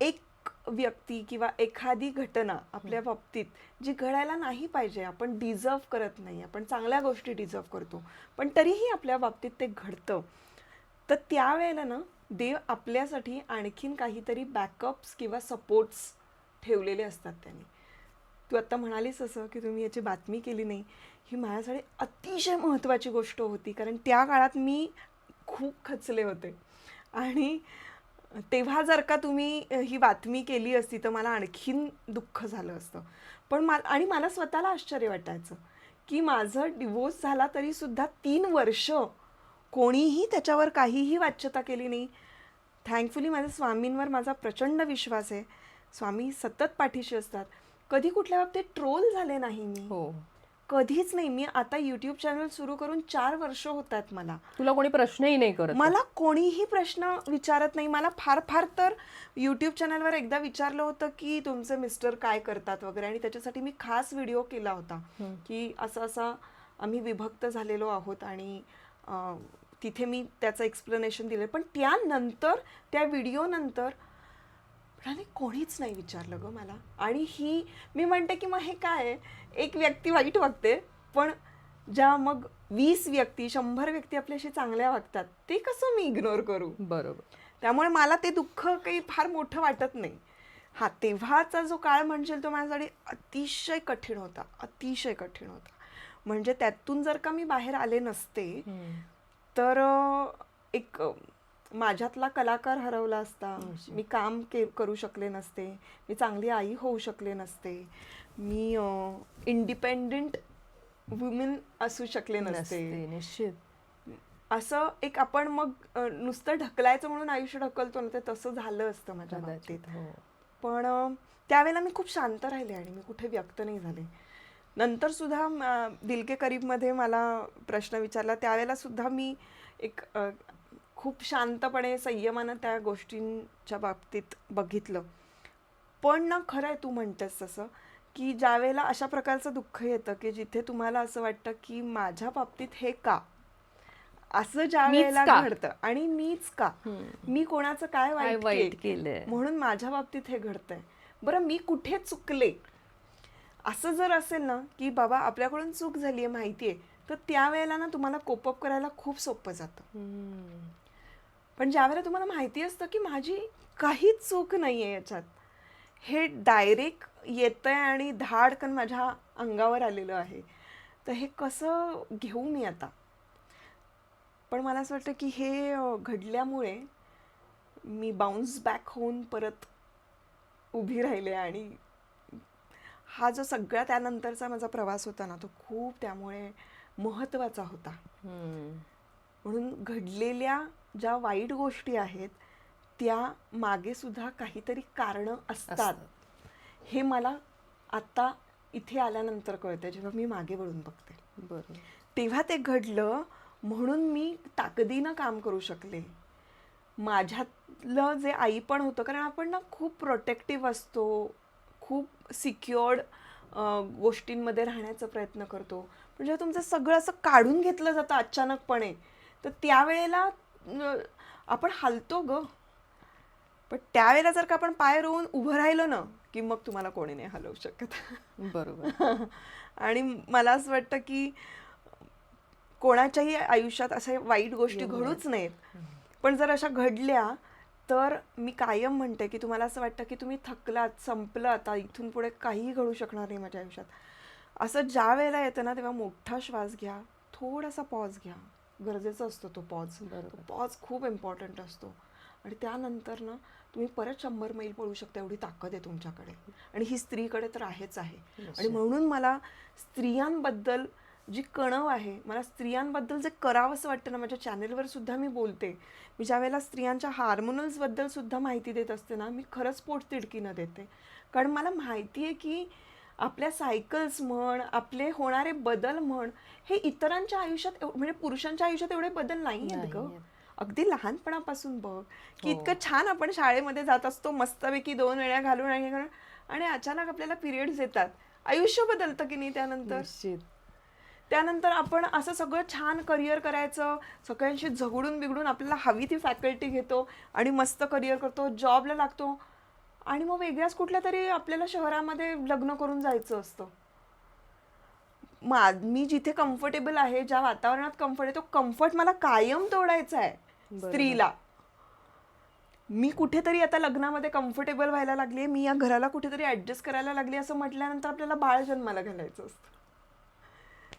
एक व्यक्ती किंवा एखादी घटना आपल्या बाबतीत जी घडायला नाही पाहिजे, आपण डिझर्व करत नाही, आपण चांगल्या गोष्टी डिझर्व करतो, पण तरीही आपल्या बाबतीत ते घडतं, तर त्यावेळेला ना देव आपल्यासाठी आणखीन काहीतरी बॅकअप्स किंवा सपोर्ट्स ठेवलेले असतात त्यांनी. तू आता म्हणालीस असं की तुम्ही याची बातमी केली नाही, ही माझ्यासाठी अतिशय महत्त्वाची गोष्ट होती, कारण त्या काळात मी खूप खचले होते. आणि तेव्हा जर का तुम्ही ही बातमी केली असती तर मला आणखीन दुःख झालं असतं. पण आणि मला स्वतःला आश्चर्य वाटायचं की माझं डिवोर्स झाला तरी सुद्धा 3 वर्ष कोणीही त्याच्यावर काहीही वाच्यता केली नाही. थँकफुली माझ्या स्वामींवर माझा प्रचंड विश्वास आहे. स्वामी सतत पाठीशी असतात. कधी कुठल्या बाबतीत ट्रोल झाले नाही मी. हो. कधीच नाही. मी आता YouTube चॅनल सुरू करून 4 वर्ष होतात मला. तुला कोणी प्रश्नही नाही करत. मला कोणीही प्रश्न विचारत नाही. मला फार फार तर YouTube चॅनलवर एकदा विचारलं होतं की तुमचे मिस्टर काय करतात वगैरे, आणि त्याच्यासाठी मी खास व्हिडिओ केला होता की असं असं आम्ही विभक्त झालेलो आहोत, आणि तिथे मी त्याचं एक्सप्लेनेशन दिलं. पण त्यानंतर त्या व्हिडिओ नंतर कोणीच नाही विचारलं ग मला. आणि मी म्हणते की मग हे काय, एक व्यक्ती वाईट वागते पण ज्या मग 20 व्यक्ती 100 व्यक्ती आपल्याशी चांगल्या वागतात ते कसं मी इग्नोर करू. बरोबर. त्यामुळे मला ते दुःख काही फार मोठं वाटत नाही. हा तेव्हाचा जो काळ म्हणजे तो माझ्यासाठी अतिशय कठीण होता, अतिशय कठीण होता. म्हणजे त्यातून जर का मी बाहेर आले नसते तर एक माझ्यातला कलाकार हरवला असता, मी काम करू शकले नसते, मी चांगली आई होऊ शकले नसते, मी इंडिपेंडेंट वुमेन असू शकले नसते. निश्चित. असं एक आपण मग नुसतं ढकलायचं म्हणून आयुष्य ढकलतो ना, ते तसं झालं असतं माझ्या बाबतीत. पण त्यावेळेला मी खूप शांत राहिले आणि मी कुठे व्यक्त नाही झाले. नंतर सुद्धा दिल के करीबमध्ये मला प्रश्न विचारला, त्यावेळेला सुद्धा मी एक खूप शांतपणे संयमानं त्या गोष्टींच्या बाबतीत बघितलं. पण ना खरं आहे तू म्हणतेस तसं की ज्या वेळेला अशा प्रकारचं दुःख येतं की जिथे तुम्हाला असं वाटतं की माझ्या बाबतीत हे का, असं ज्या वेळेला घडतं आणि मीच का, मी कोणाचं काय वाईट केलंय म्हणून माझ्या बाबतीत हे घडतंय, बरं मी कुठे चुकले, असं जर असेल ना की बाबा आपल्याकडून चूक झालीये माहितीये, तर त्यावेळेला ना तुम्हाला कोपअप करायला खूप सोपं जातं. पण ज्यावेळेला तुम्हाला माहिती असतं की माझी काहीच चूक नाहीये याच्यात, हे डायरेक्ट येतंय आणि धाडकन माझ्या अंगावर आलेलं आहे, तर हे कसं घेऊ मी आता. पण मला असं वाटतं की हे घडल्यामुळे मी बाउन्स बॅक होऊन परत उभी राहिले. आणि हा जो सगळा त्यानंतरचा माझा प्रवास होता ना, तो खूप त्यामुळे महत्त्वाचा होता. म्हणून घडलेल्या ज्या वाईट गोष्टी आहेत त्या मागे सुद्धा काहीतरी कारणं असतात, हे मला आता इथे आल्यानंतर कळतं, जेव्हा मी मागे वळून बघते. बरोबर. तेव्हा ते घडलं म्हणून मी ताकदीनं काम करू शकले. माझ्यातलं जे आई पण होतं, कारण आपण ना खूप प्रोटेक्टिव्ह असतो, खूप सिक्युअर्ड गोष्टींमध्ये राहण्याचा प्रयत्न करतो, पण जेव्हा तुमचं सगळं असं काढून घेतलं जातं अचानकपणे, तर त्यावेळेला आपण हलतो ग. पण त्यावेळेला जर का आपण पाय रोवून उभं राहिलो ना की मग तुम्हाला कोणी नाही हलवू शकत. बरोबर. आणि मला असं वाटतं की कोणाच्याही आयुष्यात अशा वाईट गोष्टी घडूच नाहीत, पण जर अशा घडल्या तर मी कायम म्हणते की तुम्हाला असं वाटतं की तुम्ही थकलात, संपलं, आता इथून पुढे काहीही घडू शकणार नाही माझ्या आयुष्यात, असं ज्या वेळेला येतं ना तेव्हा मोठा श्वास घ्या, थोडासा पॉज घ्या. गरजेचा असतो तो पॉज. पॉज खूप इम्पॉर्टंट असतो. आणि त्यानंतर ना तुम्ही परत 100 मैल पळू शकता, एवढी ताकद आहे तुमच्याकडे, आणि ही स्त्रीकडे तर आहेच आहे. आणि म्हणून मला स्त्रियांबद्दल जी कणव आहे, मला स्त्रियांबद्दल जे करावंसं वाटतं ना, माझ्या चॅनेलवर सुद्धा मी बोलते, मी ज्या वेळेला स्त्रियांच्या हार्मोनल्सबद्दल सुद्धा माहिती देत असते ना, मी खरंच पोटतिडकीनं देते. कारण मला माहिती आहे की आपल्या सायकल्स म्हण, आपले होणारे बदल म्हण, हे इतरांच्या आयुष्यात म्हणजे पुरुषांच्या आयुष्यात एवढे बदल नाही आहेत ग. अगदी लहानपणापासून बघ की इतकं छान आपण शाळेमध्ये जात असतो, मस्तपैकी 2 वेळा घालून आणि अचानक आपल्याला पिरियड्स येतात, आयुष्य बदलतं की नाही त्यानंतर आपण असं सगळं छान करिअर करायचं, सगळ्यांशी झगडून बिघडून आपल्याला हवी ती फॅकल्टी घेतो आणि मस्त करिअर करतो, जॉबला लागतो, आणि मग वेगळ्याच कुठल्या तरी आपल्याला शहरामध्ये लग्न करून जायचं असतं. मी जिथे कम्फर्टेबल आहे, ज्या वातावरणात कम्फर्ट आहे, तो कम्फर्ट मला कायम तोडायचा आहे स्त्रीला. मी कुठेतरी आता लग्नामध्ये कम्फर्टेबल व्हायला लागली, मी या घराला कुठेतरी ऍडजस्ट करायला लागली असं म्हटल्यानंतर आपल्याला बाळ जन्माला घालायचं असतं.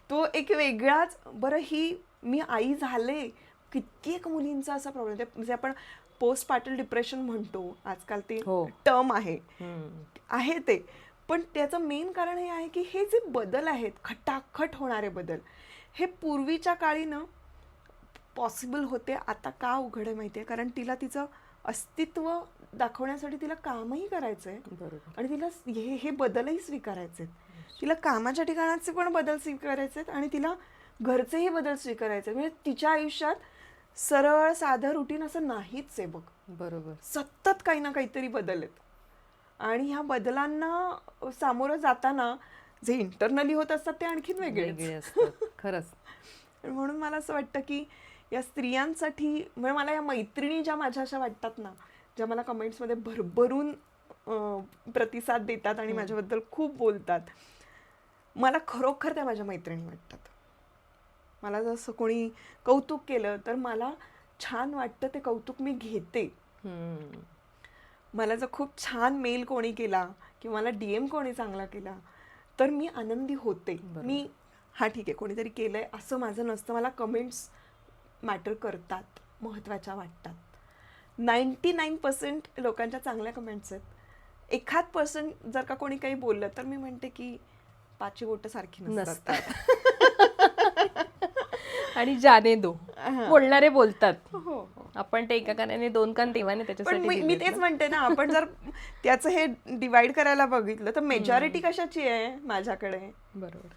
तो एक वेगळाच. बरं, ही मी आई झाले, कित्येक मुलींचा असा प्रॉब्लेम म्हणजे आपण पोस्ट पार्टल डिप्रेशन म्हणतो आजकाल, ते टर्म आहे ते. पण त्याचं मेन कारण हे आहे की हे जे बदल आहेत, खटाखट होणारे बदल, हे पूर्वीच्या काळी ना पॉसिबल होते. आता का उघड आहे माहितीये, कारण तिला तिचं अस्तित्व दाखवण्यासाठी तिला कामही करायचंय आणि तिला हे बदलही स्वीकारायचे. तिला कामाच्या ठिकाणाचे पण बदल स्वीकारायचे आणि तिला घरचेही बदल स्वीकारायचे. म्हणजे तिच्या आयुष्यात सरळ साधं रुटीन असं नाहीच आहे बघ. बरोबर. सतत काही ना काहीतरी बदल आहेत आणि ह्या बदलांना सामोरं जाताना जे इंटरनली होत असतात ते आणखीन वेगळे असतात. खरंच. म्हणून मला असं वाटतं की या स्त्रियांसाठी, म्हणजे मला या मैत्रिणी ज्या माझ्या अशा वाटतात ना, ज्या मला कमेंट्समध्ये भरभरून प्रतिसाद देतात आणि माझ्याबद्दल खूप बोलतात, मला खरोखर त्या माझ्या मैत्रिणी वाटतात. मला जसं कोणी कौतुक केलं तर मला छान वाटतं, ते कौतुक मी घेते. मला जर खूप छान मेल कोणी केला किंवा मला DM कोणी चांगला केला तर मी आनंदी होते. मी ठीक आहे कोणीतरी केलंय असं माझं नसतं. मला कमेंट्स मॅटर करतात, महत्त्वाच्या वाटतात. 99% लोकांच्या चांगल्या कमेंट्स आहेत. 1% जर का कोणी काही बोललं तर मी म्हणते की 5 बोटं सारखी नसतात. आणि जाने दो, बोलणारे बोलतात. आपण ते एका कानाने 2 कान देवाने त्याच्यासाठी. मी तेच म्हणते ना, आपण जर त्याचं हे डिवाइड करायला बघितलं तर मेजॉरिटी कशाची आहे माझ्याकडे. बरोबर.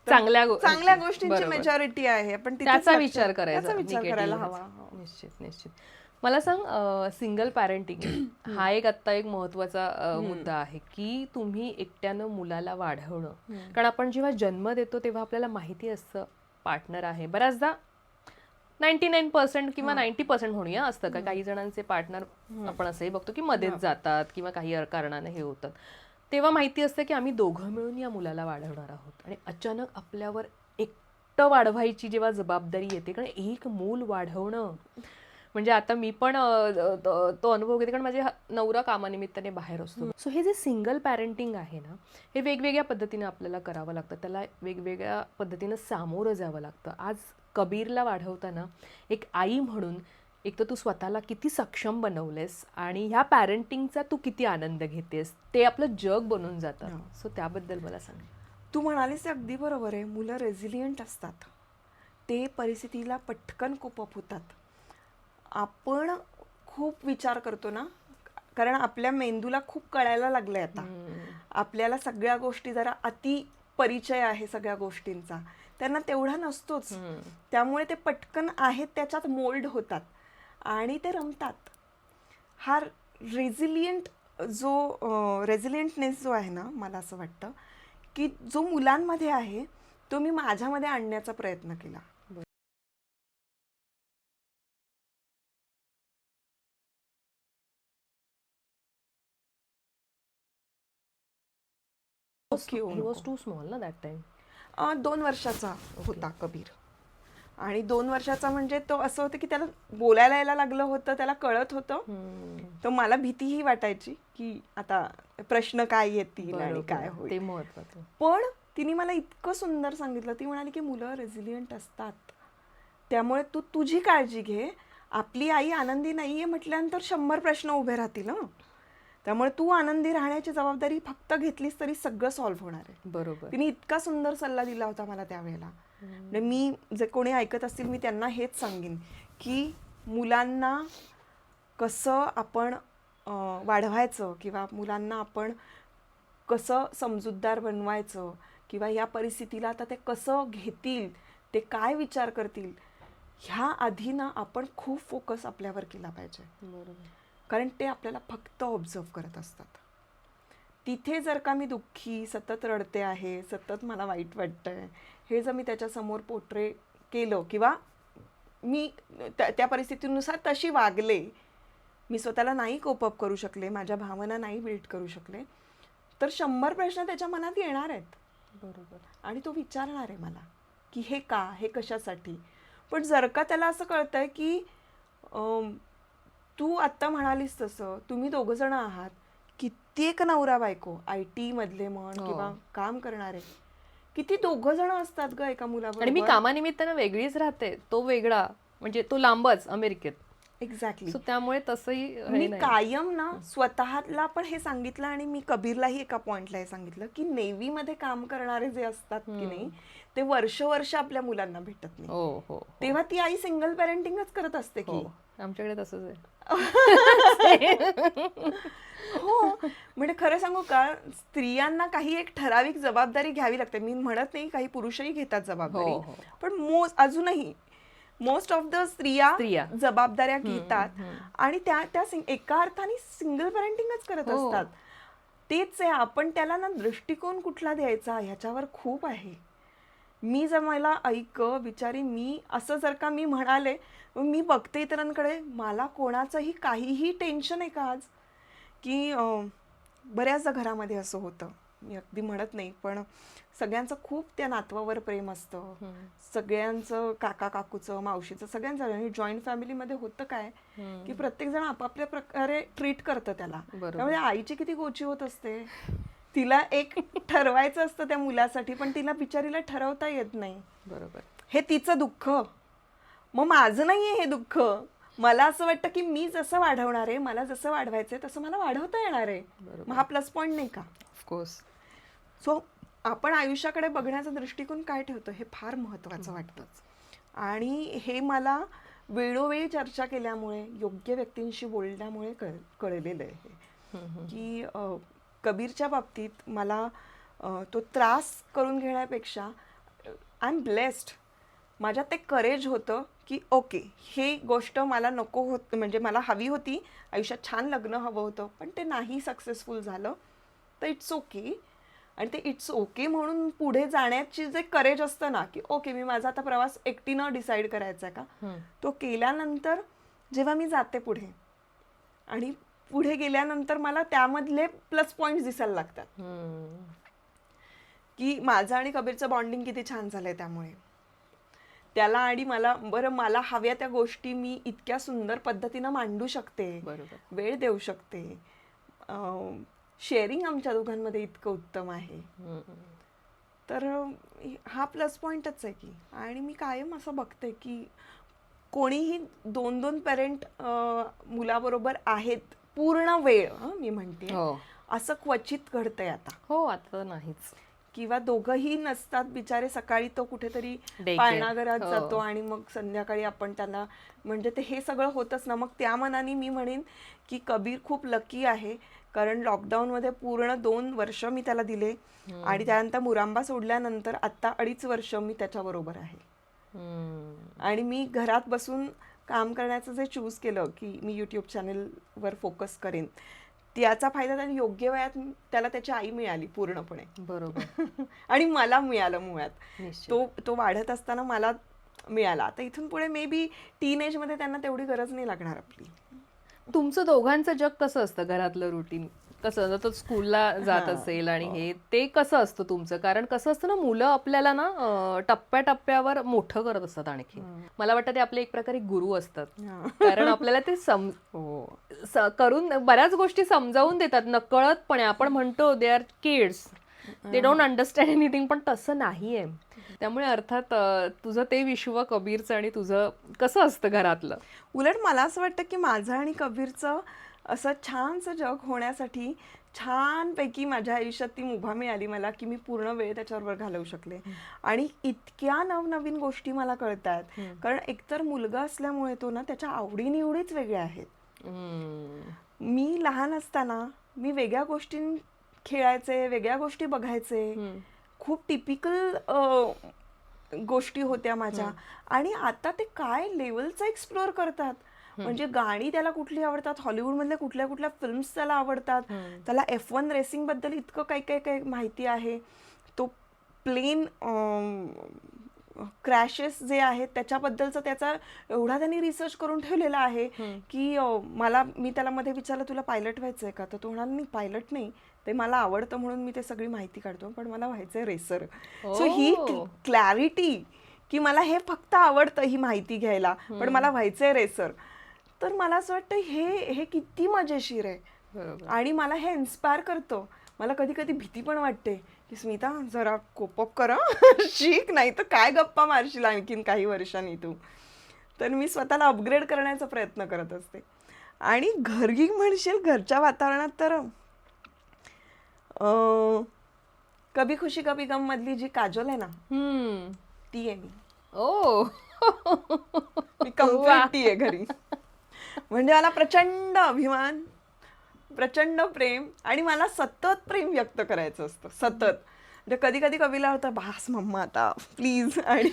चांगल्या गोष्टींची मेजॉरिटी आहे, पण त्याचा विचार करायला हवा. निश्चित. मला सांग, सिंगल पॅरेंटिंग हा आता एक महत्वाचा मुद्दा आहे की तुम्ही एकट्यानं मुलाला वाढवणं. कारण आपण जेव्हा जन्म देतो तेव्हा आपल्याला माहिती असतं पार्टनर आहे. बऱ्याचदा 99% किंवा 90% म्हणूया असतं का, काही जणांचे पार्टनर आपण असंही बघतो की मध्येच जातात किंवा काही कारणाने हे होतात. तेव्हा माहिती असतं की आम्ही दोघं मिळून या मुलाला वाढवणार आहोत आणि अचानक आपल्यावर एकटं वाढवायची जेव्हा जबाबदारी येते, कारण एक मूल वाढवणं म्हणजे आता मी पण तो अनुभव घेते, कारण माझे नवरा कामानिमित्ताने बाहेर असतो. सो हे जे सिंगल पॅरेंटिंग आहे ना, हे वेगवेगळ्या पद्धतीने आपल्याला करावं लागतं, त्याला वेगवेगळ्या पद्धतीनं सामोरं जावं लागतं. आज कबीरला वाढवताना एक आई म्हणून एक तर तू स्वतःला किती सक्षम बनवलेस आणि ह्या पॅरेंटिंगचा तू किती आनंद घेतेस, ते आपलं जग बनून जातं. सो त्याबद्दल मला सांग. तू म्हणालीस ते अगदी बरोबर आहे. मुलं रेझिलियंट असतात, ते परिस्थितीला पटकन कोपअप होतात. आपण खूप विचार करतो ना, कारण आपल्या मेंदूला खूप कळायला लागलंय आता. आपल्याला सगळ्या गोष्टी जरा अति परिचय आहे सगळ्या गोष्टींचा, त्यांना तेवढा नसतोच. त्यामुळे ते पटकन आहेत त्याच्यात मोल्ड होतात आणि ते रमतात. हा रेझिलियंटनेस जो आहे ना, मला असं वाटतं की जो मुलांमध्ये आहे तो मी माझ्यामध्ये आणण्याचा प्रयत्न केला. He was too small ना that time. 2 वर्षाचा होता कबीर. आणि 2 वर्षाचा म्हणजे तो असं होतं की त्याला बोलायला यायला लागलं होतं, त्याला कळत होतं. तर मला भीतीही वाटायची की आता प्रश्न काय येतील आणि काय होईल. ते महत्त्वाचं. पण तिने मला इतकं सुंदर सांगितलं. ती म्हणाली की मुलं रेझिलियंट असतात, त्यामुळे तू तुझी काळजी घे. आपली आई आनंदी नाहीये म्हटल्यानंतर 100 प्रश्न उभे राहतील ना, त्यामुळे तू आनंदी राहण्याची जबाबदारी फक्त घेतलीस तरी सगळं सॉल्व्ह होणार आहे. बरोबर. तिने इतका सुंदर सल्ला दिला होता मला त्यावेळेला. मी जे कोणी ऐकत असतील मी त्यांना हेच सांगेन की मुलांना कसं आपण वाढवायचं किंवा मुलांना आपण कसं समजूतदार बनवायचं किंवा या परिस्थितीला आता ते कसं घेतील, ते काय विचार करतील, ह्या आधी ना आपण खूप फोकस आपल्यावर केला पाहिजे. बरोबर. कारण ते आपल्याला फक्त ऑब्झर्व करत असतात. तिथे जर का मी दुःखी, सतत रडते आहे, सतत मला वाईट वाटतंय, हे जर मी त्याच्यासमोर पोर्ट्रे केलं किंवा मी त्या परिस्थितीनुसार तशी वागले मी स्वतःला नाही कोपअप करू शकले, माझ्या भावना नाही बिल्ड करू शकले, तर 100 प्रश्न त्याच्या मनात येणार आहेत. बरोबर. आणि तो विचारणार आहे मला की हे का, हे कशासाठी. पण जर का त्याला असं कळतंय की तू आत्ता म्हणालीस तसं तुम्ही दोघं जण आहात, कित्येक नवरा बायको IT मधले म्हण किंवा काम करणारे किती दोघं जण असतात ग एका आणि मी मुलाबरोबर. कामानिमित्तानं वेगळीच राहते, तो वेगळा, म्हणजे तो लांबच अमेरिकेत. एक्झॅक्टली. सो त्यामुळे तसंही हे मी नाही. कायम ना स्वतःला पण हे सांगितलं आणि मी कबीरलाही एका पॉइंटला हे सांगितलं की नेव्ही मध्ये काम करणारे जे असतात की नाही ते वर्ष आपल्या मुलांना भेटत नाही. हो हो तेव्हा ती आई सिंगल पेरेंटिंगच करत असते की. हो, आमच्याकडे तसंच आहे. हो, म्हणजे खरं सांगू का, स्त्रियांना काही एक ठराविक जबाबदारी घ्यावी लागते. मी म्हणत नाही काही पुरुषही घेतात जबाबदारी, हो, हो. पण अजूनही मोस्ट ऑफ द स्त्रिया जबाबदाऱ्या घेतात आणि त्या एका अर्थाने सिंगल पेरेंटिंगच करत हो. असतात. तेच आहे, आपण त्याला ना दृष्टिकोन कुठला द्यायचा ह्याच्यावर खूप आहे. मी जर मला ऐक बिचारी, मी असं जर का मी म्हणाले, मी बघते इतरांकडे, मला कोणाचंही काहीही टेन्शन आहे का आज, की बऱ्याचदा घरामध्ये असं होतं, मी अगदी म्हणत नाही पण सगळ्यांचं खूप त्या नातवावर प्रेम असतं, सगळ्यांचं काका काकूचं मावशीचं सगळ्यांचं. आणि जॉईंट फॅमिलीमध्ये होतं काय की प्रत्येक जण आपापल्या प्रकारे ट्रीट करतं त्याला. त्यामुळे आईची किती गोची होत असते, तिला एक ठरवायचं असतं त्या मुलासाठी, पण तिला बिचारीला ठरवता येत नाही. बरोबर. हे तिचं दुःख, मग माझं नाहीये हे दुःख. मला असं वाटतं की मी जसं वाढवणार आहे, मला जसं वाढवायचंय तसं मला वाढवता येणार आहे. मग हा प्लस पॉइंट नाही का? ऑफकोर्स. सो आपण आयुष्याकडे बघण्याचा दृष्टिकोन काय ठेवतो हे फार महत्वाचं वाटतं. आणि हे मला वेळोवेळी चर्चा केल्यामुळे, योग्य व्यक्तींशी बोलल्यामुळे कळलेलं आहे की कबीरच्या बाबतीत मला तो त्रास करून घेण्यापेक्षा आय एम ब्लेस्ड. माझ्यात ते करेज होतं की ओके, हे गोष्ट मला नको होत, म्हणजे मला हवी होती, आयुष्यात छान लग्न हवं होतं, पण ते नाही सक्सेसफुल झालं, तर इट्स ओके. आणि ते इट्स ओके म्हणून पुढे जाण्याची जे करेज असतं ना, की ओके मी माझा आता प्रवास एकटीनं डिसाईड करायचा आहे का, तो केल्यानंतर जेव्हा मी जाते पुढे आणि पुढे गेल्यानंतर मला त्यामधले प्लस पॉइंट्स दिसायला लागतात की माझं आणि कबीरचं बॉन्डिंग किती छान झालंय. त्यामुळे त्याला आणि मला हव्या त्या गोष्टी मी इतक्या सुंदर पद्धतीनं मांडू शकते, वेळ देऊ शकते. शेअरिंग आमच्या दोघांमध्ये इतकं उत्तम आहे. तर हा प्लस पॉइंटच आहे की. आणि मी कायम असं बघते की कोणीही 2-2 पेरेंट मुलाबरोबर आहेत पूर्ण वेळ, मी म्हणते असं क्वचित घडतंय आता. हो, आता नाहीच. किंवा दोघंही नसतात बिचारे, सकाळी तो कुठेतरी पाळणाघरात जातो आणि मग संध्याकाळी आपण त्याला, म्हणजे ते हे सगळं होतच ना. मग त्या मनाने मी म्हणेन की कबीर खूप लकी आहे, कारण लॉकडाऊनमध्ये पूर्ण 2 वर्ष मी त्याला दिले आणि त्यानंतर मुरांबा सोडल्यानंतर आता 2.5 वर्ष मी त्याच्याबरोबर आहे. आणि मी घरात बसून काम करण्याचं जे चूज केलं की मी यूट्यूब चॅनेलवर फोकस करेन, त्याचा फायदा त्याने योग्य वयात त्याला त्याची आई मिळाली पूर्णपणे. बरोबर. आणि मला मिळालं मुळात तो वाढत असताना मला मिळाला. आता इथून पुढे मे बी टीनेज मध्ये त्यांना तेवढी गरज नाही लागणार आपली. तुमचं दोघांचं जग कसं असतं, घरातलं रुटीन कसं, तो स्कूलला जात असेल आणि हे ते कसं असतं तुमचं? कारण कसं असतं ना, मुलं आपल्याला ना टप्प्याटप्प्यावर मोठं करत असतात. आणखी मला वाटतं ते आपले एक प्रकारे गुरु असतात, कारण आपल्याला ते करून बऱ्याच गोष्टी समजावून देतात नकळतपणे. आपण म्हणतो they are kids, they don't understand anything, पण तसं नाहीये. त्यामुळे अर्थात तुझं ते विश्व कबीरचं आणि तुझं कसं असतं घरातलं? उलट मला असं वाटतं की माझं आणि कबीरचं असं छानसं जग होण्यासाठी छानपैकी माझ्या आयुष्यात ती मुभा मिळाली मला, की मी पूर्ण वेळ त्याच्याबरोबर घालवू शकले. आणि इतक्या नवनवीन गोष्टी मला कळतात, कारण एकतर मुलगा असल्यामुळे तो ना त्याच्या आवडीनिवडीच वेगळ्या आहेत. मी लहान असताना मी वेगळ्या गोष्टी खेळायचे, वेगळ्या गोष्टी बघायचे, खूप टिपिकल गोष्टी होत्या माझ्या. आणि आता ते काय लेवलचं एक्सप्लोअर करतात, म्हणजे गाणी त्याला कुठली आवडतात, हॉलिवूडमधल्या कुठल्या कुठल्या फिल्म्स त्याला आवडतात, त्याला F1 रेसिंग बद्दल इतकं काही काही काही माहिती आहे. तो प्लेन क्रॅशेस जे आहेत त्याच्याबद्दलचा त्याचा एवढा त्यांनी रिसर्च करून ठेवलेला आहे की मी त्याला मध्ये विचारलं तुला पायलट व्हायचंय का, तर तो म्हणाला नाही पायलट नाही, ते मला आवडतं म्हणून मी ते सगळी माहिती काढतो, पण मला व्हायचंय रेसर. सो ही क्लॅरिटी की मला हे फक्त आवडतं ही माहिती घ्यायला, पण मला व्हायचंय रेसर, तर मला असं वाटतं हे किती मजेशीर आहे. बरोबर. आणि मला हे इन्स्पायर करतं. मला कधी कधी भीती पण वाटते की स्मिता जरा कोपअप करा शिक, नाही तर काय गप्पा मारशील आणखीन काही वर्षांनी तू. तर मी स्वतःला अपग्रेड करण्याचा प्रयत्न करत असते. आणि घरी म्हणशील घरच्या वातावरणात तर कभी खुशी कभी गम मधली जी काजोल आहे ना ती आहे मी. ओ मी कम्प्लीट ती आहे घरी. म्हणजे मला प्रचंड अभिमान, प्रचंड प्रेम, आणि मला सतत प्रेम व्यक्त करायचं असतं सतत. म्हणजे कधी कधी कवीला होतं बास मम्मा आता प्लीज, आणि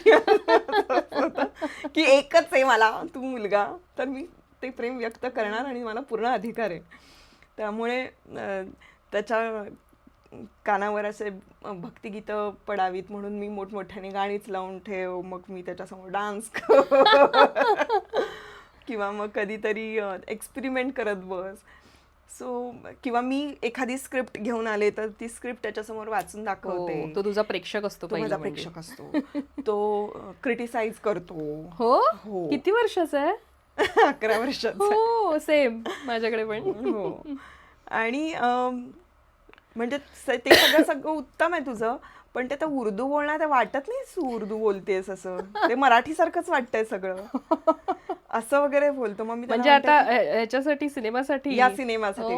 की एकच आहे मला तू मुलगा, तर मी ते प्रेम व्यक्त करणार आणि मला पूर्ण अधिकार आहे. त्यामुळे त्याच्या कानावर असे भक्तिगीतं पडावीत म्हणून मी मोठमोठ्याने गाणीच लावून ठेव, मग मी त्याच्यासमोर डान्स किंवा मग कधीतरी एक्सपेरिमेंट करत बस. सो किंवा मी एखादी स्क्रिप्ट घेऊन आले तर ती स्क्रिप्ट त्याच्यासमोर वाचून दाखवते. तो तुझा प्रेक्षक असतो, तो माझा प्रेक्षक असतो, तो क्रिटिसाइज करतो. हो. किती वर्षाचा आहे? 11 वर्षाचा. हो सेम माझ्याकडे पण. हो. आणि म्हणजे ते सगळं उत्तम आहे तुझं, पण ते तर उर्दू बोलणार ते वाटत नाही तू उर्दू बोलतेस असं, ते मराठी सारखंच वाटतंय सगळं असं वगैरे बोलतो. मग मी म्हणजे आता ह्याच्यासाठी सिनेमासाठी, या सिनेमासाठी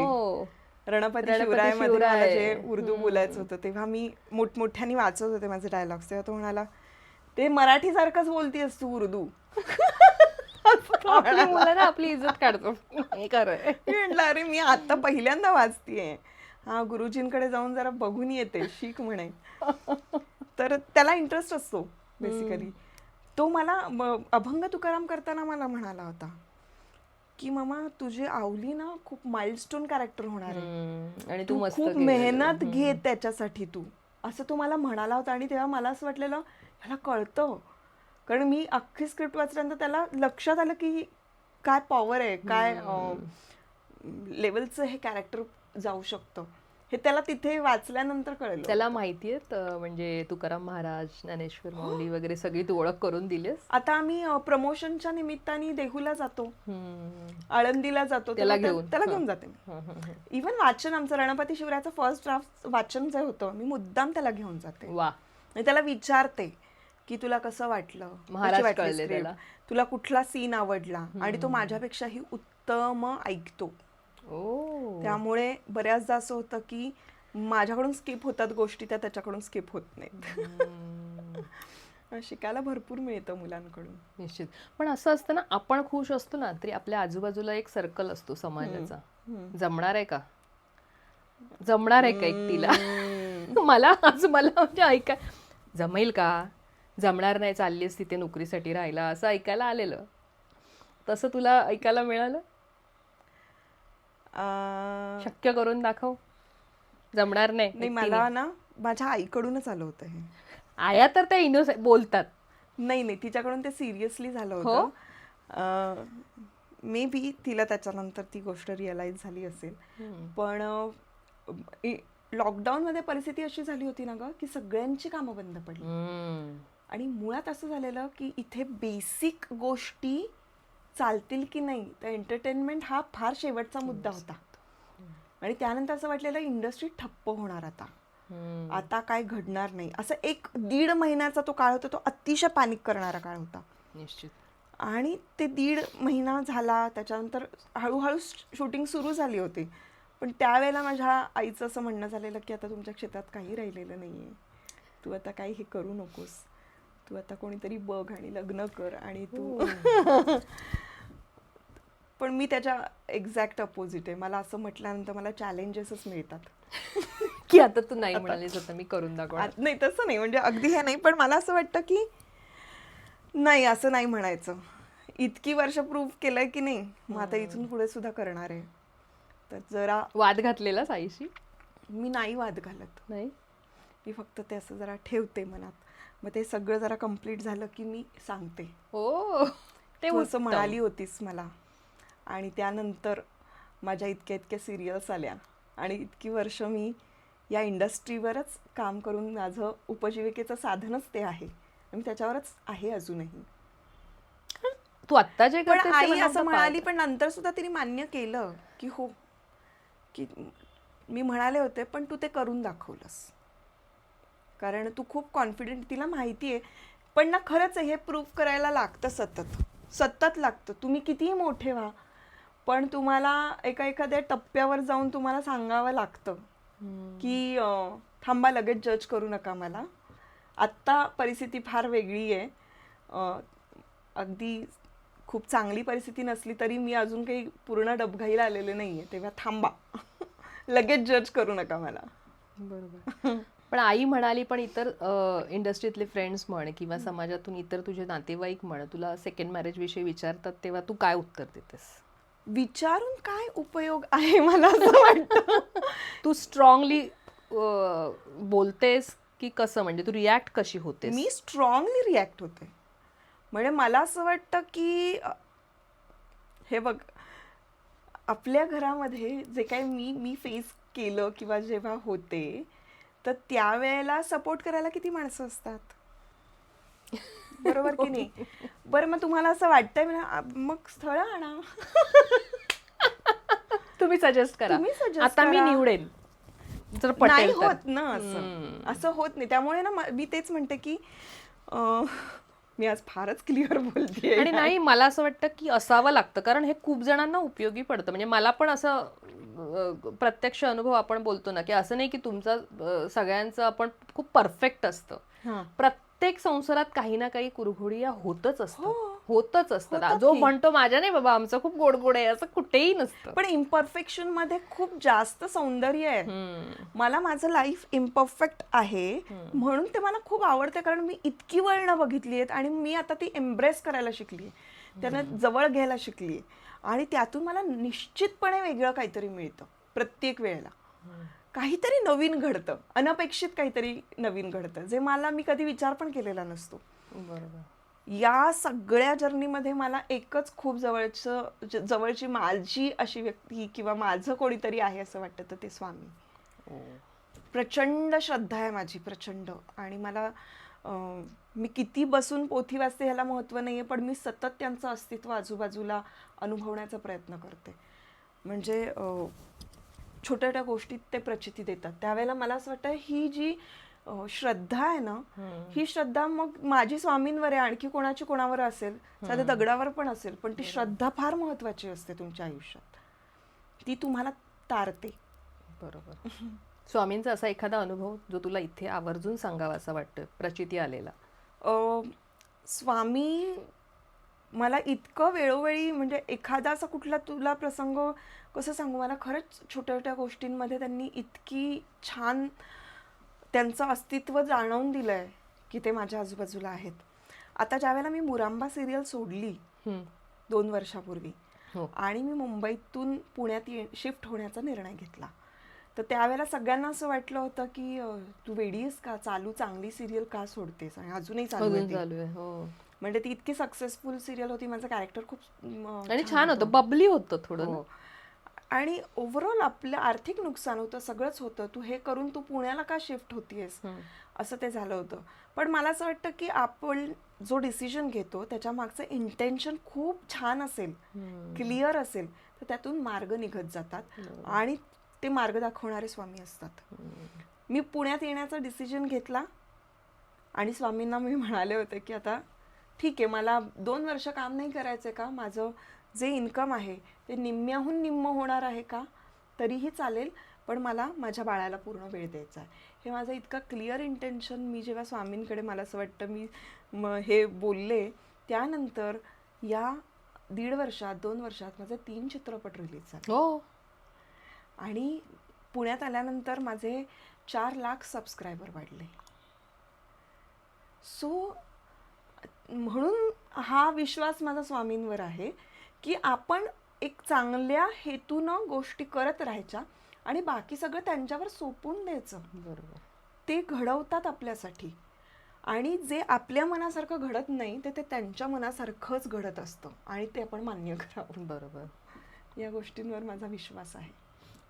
रणपती शिवराय मध्ये मला जे उर्दू बोलायचं होतं तेव्हा मी मोठमोठ्याने वाचत होते माझे डायलॉग्स, तेव्हा तो म्हणाला ते मराठी सारखंच बोलतीयस तू उर्दू. आपली इज्जत काढतो. हे खरंय. म्हटलं अरे मी आता पहिल्यांदा वाचतीये, हा गुरुजींकडे जाऊन जरा बघून येते, शिक म्हणे. तर त्याला इंटरेस्ट असतो बेसिकली. तो मला अभंग तुकाराम करताना मला म्हणाला होता की मामा तुझी आवली ना खूप माइलस्टोन कॅरेक्टर होणार आहे आणि तू खूप मेहनत घे त्याच्यासाठी तू, असं तो मला म्हणाला होता. आणि तेव्हा मला असं वाटलेलं ह्याला कळतं, कारण मी अख्खी स्क्रिप्ट वाचल्यानंतर त्याला लक्षात आलं की काय पॉवर आहे, काय लेवलचं हे कॅरेक्टर जाऊ शकतं, हे त्याला तिथे वाचल्यानंतर कळलं. त्याला माहितीये म्हणजे तुकाराम महाराज, ज्ञानेश्वर माऊली वगैरे सगळी तू ओळख करून दिलीस. आता आम्ही प्रमोशनच्या निमित्ताने देहूला जातो, आळंदीला जातो, त्याला घेऊन जाते. इव्हन वाचन आमचं रणपती शिवरायाचं फर्स्ट ड्राफ्ट वाचन जे होतं मी मुद्दाम त्याला घेऊन जाते. वा. त्याला विचारते की तुला कसं वाटलं, महाराज कळले त्याला, तुला कुठला सीन आवडला, आणि तो माझ्यापेक्षाही उत्तम ऐकतो. त्यामुळे बऱ्याचदा असं होतं की माझ्याकडून स्किप होतात गोष्टी, त्या त्याच्याकडून स्किप होत नाहीत. शिकायला भरपूर मिळतं मुलांकडून. निश्चित. पण असं असतं ना, आपण खुश असतो ना तरी आपल्या आजूबाजूला एक सर्कल असतो समाजाचा. जमणार आहे का, जमणार आहे का एकटीला? मला म्हणजे ऐका जमेल का, जमणार नाही, चाललीस तिथे नोकरीसाठी राहायला, असं ऐकायला आलेलं. तसं तुला ऐकायला मिळालं? शक्य करून दाखव, जमणार नाही. मला ना माझ्या आईकडूनच आलं होतं हे. आया तर त्या इनोसेंट बोलतात. नाही तिच्याकडून ते सिरियसली झालं होतं. मे बी तिला त्याच्यानंतर ती गोष्ट रिअलाइज झाली असेल. पण लॉकडाऊन मध्ये परिस्थिती अशी झाली होती ना ग की सगळ्यांची कामं बंद पडली, आणि मुळात असं झालेलं की इथे बेसिक गोष्टी चालतील की नाही, तर एंटरटेनमेंट हा फार शेवटचा मुद्दा होता. आणि त्यानंतर असं वाटलेलं इंडस्ट्री ठप्प होणार, आता काय घडणार नाही, असं 1-1.5 महिन्याचा तो काळ होता, तो अतिशय पॅनिक करणारा काळ होता. निश्चित. आणि ते 1.5 महिना झाला, त्याच्यानंतर हळूहळू शूटिंग सुरू झाली होती. पण त्यावेळेला माझ्या आईचं असं म्हणणं झालेलं की आता तुमच्या क्षेत्रात काही राहिलेलं नाहीये, तू आता काही हे करू नकोस, तू आता कोणीतरी बघ आणि लग्न कर आणि तू. पण मी त्याच्या एक्झॅक्ट अपोजिट आहे. मला असं म्हटल्यानंतर मला चॅलेंजेसच मिळतात की आता तू नाही म्हणालीस, आता मी करून दाखवणार. नाही तसं नाही, म्हणजे अगदी हे नाही, पण मला असं वाटतं की नाही असं नाही म्हणायचं, इतकी वर्ष प्रूव्ह केलंय की नाही, मग आता इथून पुढे सुद्धा करणार आहे. तर जरा वाद घातलेला साईशी? मी नाही वाद घालत, नाही, मी फक्त ते असं जरा ठेवते मनात. मग ते सगळं जरा कम्प्लीट झालं की मी सांगते, हो ते तू असं उत्तम. म्हणाली होतीस मला. आणि त्यानंतर माझ्या इतक्या इतक्या सिरियल्स आल्या आणि इतकी वर्ष मी या इंडस्ट्रीवरच काम करून माझं उपजीविकेचं साधनच ते आहे आणि त्याच्यावरच आहे अजूनही. तू आत्ता जे पण करतेस ते आई one of असं the म्हणाली, part. पण नंतर सुद्धा तिने मान्य केलं की हो, की मी म्हणाले होते पण तू ते करून दाखवलंस, कारण तू खूप कॉन्फिडेंट, तिला माहिती आहे. पण ना खरंच आहे, हे प्रूव्ह करायला लागतं, सतत सतत लागतं. तुम्ही कितीही मोठे व्हा, पण तुम्हाला एखाद्या टप्प्यावर जाऊन तुम्हाला सांगावं लागतं की थांबा, लगेच जज करू नका मला. आत्ता परिस्थिती फार वेगळी आहे. अगदी खूप चांगली परिस्थिती नसली तरी मी अजून काही पूर्ण डबघाईला आलेले नाहीये, तेव्हा थांबा. लगेच जज करू नका मला. बरोबर. पण आई म्हणाली, पण इतर इंडस्ट्रीतले फ्रेंड्स म्हण किंवा समाजातून इतर तुझे नातेवाईक म्हण, तुला सेकंड मॅरेज विषयी विचारतात तेव्हा तू काय उत्तर देतेस? विचारून काय उपयोग आहे, मला असं वाटतं. तू स्ट्रॉंगली बोलतेस की कसं, म्हणजे तू रिॲक्ट कशी होतेस? मी स्ट्रॉंगली रिॲक्ट होते. म्हणजे मला असं वाटतं की हे बघ, आपल्या घरामध्ये जे काही मी फेस केलं किंवा जेव्हा होते, तर त्यावेळेला सपोर्ट करायला किती माणसं असतात, बरोबर की नाही? बरं, मग तुम्हाला असं वाटतंय ना, मग स्थळ आणा. तुम्ही सजेस्ट करा, तुम्ही suggest आता मी करा. निवडेन जर नाही पटेल तर. होत ना असं, असं होत नाही. त्यामुळे ना मी तेच म्हणते की मी आज फारच क्लिअर बोलतेय. आणि नाही, मला असं वाटतं की असावं लागतं, कारण हे खूप जणांना उपयोगी पडतं. म्हणजे मला पण असं प्रत्यक्ष अनुभव आपण बोलतो ना, की असं नाही की तुमचा सगळ्यांचं आपण खूप परफेक्ट असतं. हां. प्रत्येक संसारात काही ना काही कुरघोडी या होतच असतं, हो. होतच असतं. होतात जो की. म्हणतो माझ्या नाही बाबा, आमचं खूप गोड आहे, असं कुठेही नसतं. पण इम्परफेक्शन मध्ये खूप जास्त सौंदर्य आहे. मला माझं लाईफ इम्परफेक्ट आहे म्हणून ते मला खूप आवडते, कारण मी इतकी वळणं बघितली आहेत आणि मी आता ती एम्ब्रेस करायला शिकली, त्यांना जवळ घ्यायला शिकली, आणि त्यातून मला निश्चितपणे वेगळं काहीतरी मिळतं. प्रत्येक वेळेला काहीतरी नवीन घडतं, अनपेक्षित काहीतरी नवीन घडतं, जे मी कधी विचार पण केलेला नसतो. बरोबर. या सगळ्या जर्नीमध्ये मला एकच खूप जवळची माझी अशी व्यक्ती किंवा माझं कोणीतरी आहे असं वाटतं, तर ते स्वामी. प्रचंड श्रद्धा आहे माझी, प्रचंड. आणि मला मी किती बसून पोथी वाचते ह्याला महत्त्व नाही आहे, पण मी सतत त्यांचं अस्तित्व आजूबाजूला अनुभवण्याचा प्रयत्न करते. म्हणजे छोट्या छोट्या गोष्टीत ते प्रचिती देतात. त्यावेळेला मला असं वाटतं ही जी श्रद्धा आहे ना, ही श्रद्धा मग माझी स्वामींवर आहे, आणखी कोणावर असेल, साध्या दगडावर पण असेल, पण ती श्रद्धा फार महत्वाची असते तुमच्या आयुष्यात. ती तुम्हाला तारते. बरोबर. स्वामींचा असा एखादा अनुभव जो तुला इथे आवर्जून सांगावा असं वाटतं, प्रचिती आलेला? स्वामी मला इतकं वेळोवेळी, म्हणजे एखादा असा कुठला तुला प्रसंग कसं सांगू, मला खरंच छोट्या छोट्या गोष्टींमध्ये त्यांनी इतकी छान त्यांचं अस्तित्व जाणवून दिलंय की ते माझ्या आजूबाजूला आहेत. आता ज्यावेळेला मी मुरांबा सिरियल सोडली 2 वर्षापूर्वी, आणि मी मुंबईतून पुण्यात शिफ्ट होण्याचा निर्णय घेतला, तर त्यावेळेला सगळ्यांना असं वाटलं होतं की तू वेडी आहेस का, चांगली सिरियल का सोडतेस, आणि अजूनही चालू आहे. म्हणजे ती इतकी सक्सेसफुल सिरियल होती, माझं कॅरेक्टर खूप आणि छान होतं, बबली होतं थोडं. आणि ओव्हरऑल आपलं आर्थिक नुकसान होतं, सगळंच होतं. तू हे करून तू पुण्याला का शिफ्ट होतीयस, असं ते झालं होतं. पण मला असं वाटतं की आपण जो डिसिजन घेतो त्याच्या मागचं इंटेन्शन खूप छान असेल, क्लिअर असेल, तर त्यातून मार्ग निघत जातात, आणि ते मार्ग दाखवणारे स्वामी असतात. मी पुण्यात येण्याचा डिसिजन घेतला आणि स्वामींना मी म्हणाले होते की आता ठीक आहे, मला 2 वर्ष काम नाही करायचंय का, माझं जे इन्कम आहे ते निम्म्याहून निम्म होणार आहे का तरीही चालेल, पण मला माझ्या बाळाला पूर्ण वेळ द्यायचा आहे. हे माझं इतकं क्लिअर इंटेन्शन मी जेव्हा स्वामींकडे, मला असं वाटतं मी हे बोलले, त्यानंतर या 1.5 वर्षात 2 वर्षात माझे 3 चित्रपट रिलीज झाले. आणि पुण्यात आल्यानंतर माझे 4 लाख सबस्क्रायबर वाढले. सो म्हणून हा विश्वास माझा स्वामींवर आहे की आपण एक चांगल्या हेतूनं गोष्टी करत राहायच्या आणि बाकी सगळं त्यांच्यावर सोपून द्यायचं. बरोबर. ते घडवतात आपल्यासाठी. आणि जे आपल्या मनासारखं घडत नाही ते त्यांच्या मनासारखंच घडत असतं आणि ते आपण मान्य करावं. बरोबर. या गोष्टींवर माझा विश्वास आहे.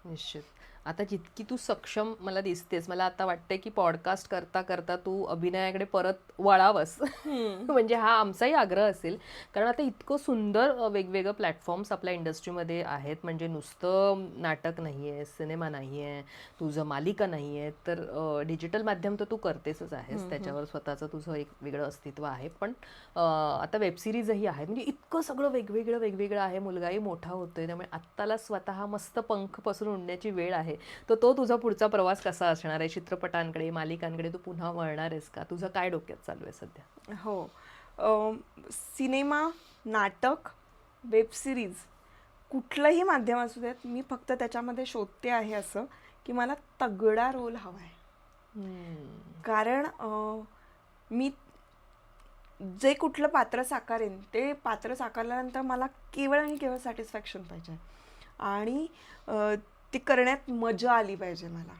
निश्चित. आता जितकी तू सक्षम मला दिसतेस, मला आता वाटतंय की पॉडकास्ट करता करता तू अभिनयाकडे परत वळावंस. म्हणजे हा आमचाही आग्रह असेल, कारण आता इतकं सुंदर वेगवेगळं प्लॅटफॉर्म्स आपल्या इंडस्ट्रीमध्ये आहेत. म्हणजे नुसतं नाटक नाही आहे, सिनेमा नाही आहे, तुझं मालिका नाही आहे, तर डिजिटल माध्यम तर तू करतेसच आहेस, त्याच्यावर स्वतःचं तुझं एक वेगळं अस्तित्व आहे. पण आता वेबसिरीजही आहे. म्हणजे इतकं सगळं वेगवेगळं वेगवेगळं आहे. मुलगाही मोठा होतोय, त्यामुळे आत्ताला स्वतः मस्त पंख पसरून उडण्याची वेळ आहे. तर तो तुझा पुढचा प्रवास कसा असणार आहे? चित्रपटांकडे, मालिकांकडे तू पुन्हा वळणार आहेस का? तुझं काय डोक्यात चालू आहे सध्या? हो, सिनेमा, नाटक, वेब सिरीज कुठलंही माध्यम असू देत, मी फक्त त्याच्यामध्ये शोधते आहे असं की मला तगडा रोल हवा आहे. कारण मी जे कुठलं पात्र साकारेन ते पात्र साकारल्यानंतर मला केवळ आणि केवळ सॅटिस्फॅक्शन पाहिजे आणि ते करण्यात मजा आली पाहिजे मला.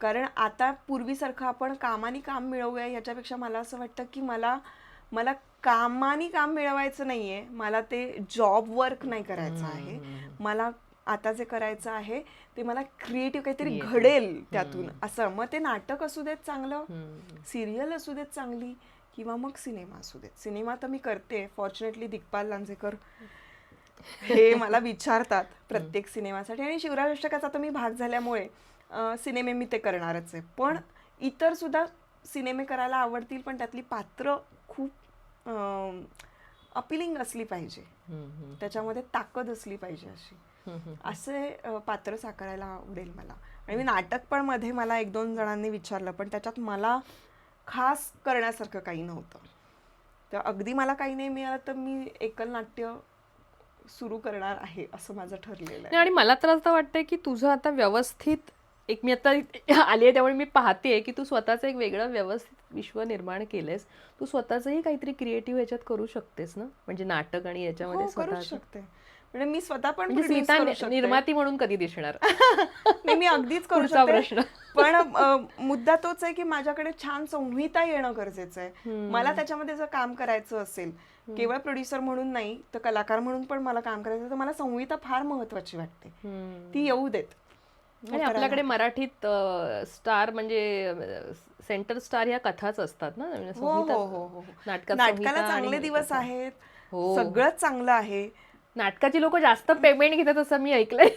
कारण आता पूर्वीसारखं आपण कामानी काम मिळवूया याच्यापेक्षा मला असं वाटतं की मला कामानी काम मिळवायचं नाहीये, मला ते जॉब वर्क नाही करायचं आहे. मला आता जे करायचं आहे ते मला क्रिएटिव्ह काहीतरी घडेल त्यातून असं. मग ते नाटक असू देत चांगलं, सिरियल असू देत चांगली, किंवा मग सिनेमा असू देत. सिनेमा तर मी करते. फॉर्च्युनेटली दिग्पाल लांजेकर हे मला विचारतात प्रत्येक सिनेमासाठी आणि शिवराज अष्टकाचा तर मी भाग झाल्यामुळे सिनेमे मी ते करणारच आहे. पण इतर सुद्धा सिनेमे करायला आवडतील, पण त्यातली पात्र खूप अपिलिंग असली पाहिजे, त्याच्यामध्ये ताकद असली पाहिजे असे पात्र साकारायला आवडेल मला. आणि मी नाटक पण मध्ये मला 1-2 जणांनी विचारलं, पण त्याच्यात मला खास करण्यासारखं काही नव्हतं. तर अगदी मला काही नाही मिळालं तर मी एकल नाट्य सुरू करणार आहे असं माझं ठरलेलं आहे. आणि मला तर असं वाटतंय की तुझं आता व्यवस्थित एक, मी आता आली आहे त्यामुळे मी पाहते की तू स्वतःचं एक वेगळं व्यवस्थित विश्व निर्माण केलंयस. तू स्वतःचंही काहीतरी क्रिएटिव्ह याच्यात करू शकतेस ना, म्हणजे नाटक आणि याच्यामध्ये करू शकते. म्हणजे मी स्वतः पण म्हणजे produce स्मिता करू शकते. निर्माती म्हणून कधी दिसणार? नाही, मी अगदीच करू पुढचा शकते. प्रश्न. पण मुद्दा तोच आहे की माझ्याकडे छान संहिता येणं गरजेचं आहे. मला त्याच्यामध्ये जर काम करायचं असेल, केवळ प्रोड्युसर म्हणून नाही तर कलाकार म्हणून पण मला काम करायचं, तर मला संहिता फार महत्वाची वाटते. ती येऊ देत. आणि आपल्याकडे मराठीत स्टार म्हणजे सेंटर स्टार ह्या कथाच असतात ना. हो. नाटकात नाटकाला चांगले दिवस आहेत, सगळंच चांगलं आहे. नाटकाची लोक जास्त पेमेंट घेतात असं मी ऐकलंय.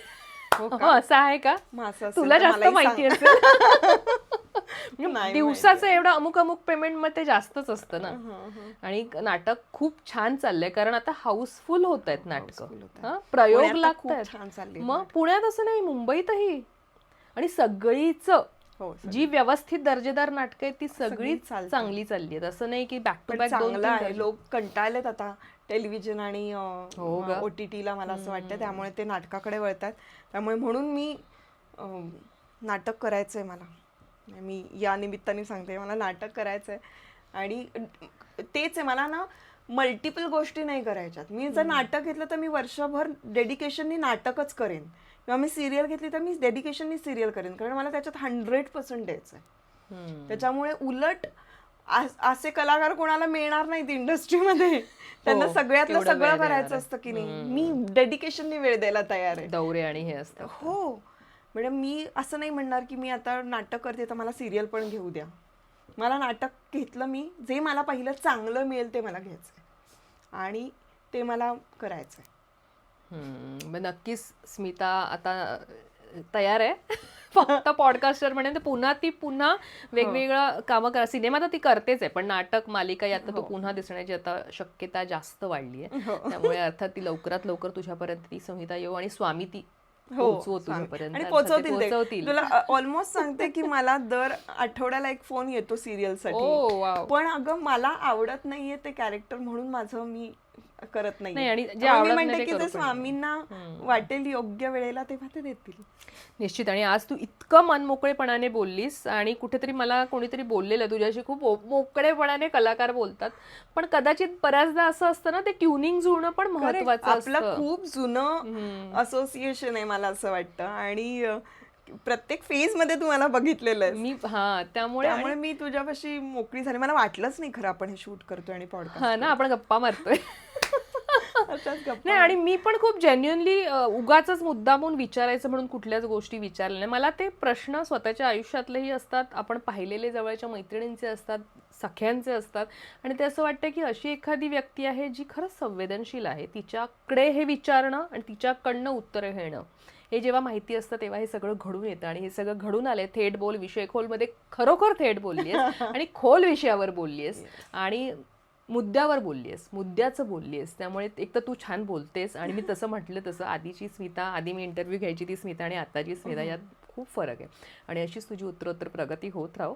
असं आहे का? तुला जास्त माहिती असेल. दिवसाचं एवढं अमुक अमुक पेमेंट मग ते जास्तच असतं ना. आणि नाटक खूप छान चाललंय, कारण आता हाऊसफुल होत आहेत नाटकं, प्रयोग लागतात. मग पुण्यात असं नाही, मुंबईतही. आणि सगळीच जी व्यवस्थित दर्जेदार नाटकं आहेत ती सगळी चांगली चालली आहेत. असं नाही की बॅक टू बॅक चांगलं आहे. लोक कंटाळलेत आता टेलिव्हिजन आणि OTTला, मला असं वाटतं. त्यामुळे ते नाटकाकडे वळतात. त्यामुळे म्हणून मी नाटक करायचंय मला. मी या निमित्ताने सांगते, मला नाटक करायचंय. आणि तेच आहे, मला ना मल्टिपल गोष्टी नाही करायच्यात. मी जर नाटक घेतलं तर मी वर्षभर डेडिकेशननी नाटकच करेन, किंवा मी सिरियल घेतली तर मी डेडिकेशननी सिरियल करेन, कारण मला त्याच्यात 100% द्यायचं आहे. त्याच्यामुळे उलट असे कलाकार कोणाला मिळणार नाहीत इंडस्ट्रीमध्ये. त्यांना सगळ्यातलं सगळं करायचं असतं की नाही. मी डेडिकेशननी वेळ द्यायला तयार आहे. दौरे आणि हे असतं. हो, म्हणजे मी असं नाही म्हणणार की मी आता नाटक करते तर मला सिरियल पण घेऊ द्या. मला नाटक घेतलं, मी जे मला पहिलं चांगलं मिळेल ते मला घ्यायचंय आणि ते मला करायचंय. नक्कीच स्मिता आता तयार आहे. फक्त पॉडकास्टर म्हणेन ती पुन्हा वेगवेगळं कामं करा. सिनेमा तर ती करतेच आहे, पण नाटक, मालिका यात तू पुन्हा दिसण्याची आता शक्यता जास्त वाढली आहे. त्यामुळे अर्थात ती लवकरात लवकर तुझ्यापर्यंत ती संहिता येऊ आणि स्वामी ती आणि पोहोचवतील. तुला ऑलमोस्ट सांगते की मला दर आठवड्याला एक फोन येतो सिरियल साठी. पण अगं मला आवडत नाहीये ते कॅरेक्टर, म्हणून माझं मी करत नाही. आणि मी म्हणते की ते स्वामींना वाटेल योग्य वेळेला तेव्हा ते देतील. निश्चित. आणि आज तू इतकं मनमोकळेपणाने बोललीस, आणि कुठेतरी मला कोणीतरी बोललेलं तुझ्याशी खूप मोकळेपणाने कलाकार बोलतात, पण कदाचित बऱ्याचदा असं असतं ना, ते ट्युनिंग जुळणं पण महत्वाचं असतं. आपलं खूप जुनं असोसिएशन आहे मला असं वाटतं. आणि प्रत्येक फेज मध्ये तू मला बघितलेलं आहे. मी त्यामुळे त्यामुळे मी तुझ्यापाशी मोकळी झाली. मला वाटलंच नाही खरं आपण हे शूट करतोय आणि पॉडकास्ट हा ना, आपण गप्पा मारतोय. अशाच गप्पा. नाही, आणि मी पण खूप जेन्युअनली उगाचच मुद्दामून विचारायचं म्हणून कुठल्याच गोष्टी विचारल्या नाही. मला ते प्रश्न स्वतःच्या आयुष्यातलेही असतात, आपण पाहिलेले जवळच्या मैत्रिणींचे असतात, सख्यांचे असतात, आणि ते असं वाटतं की अशी एखादी व्यक्ती आहे जी खरंच संवेदनशील आहे, तिच्याकडे हे विचारणं आणि तिच्याकडनं उत्तरं घेणं, हे जेव्हा माहिती असतं तेव्हा हे सगळं घडून येतं. आणि हे सगळं घडून आलंय. थेट बोल, विषय खोलमध्ये खरोखर थेट बोललीयस आणि खोल विषयावर बोललीयस आणि मुद्द्यावर बोललीयस, मुद्द्याचं बोललीयस. त्यामुळे एक तर तू छान बोलतेस, आणि मी तसं म्हटलं तसं आधीची स्मिता, आधी मी इंटरव्ह्यू घ्यायची ती स्मिता आणि आताची स्मिता, यात खूप फरक आहे. आणि अशीच तुझी उत्तरोत्तर प्रगती होत राहो,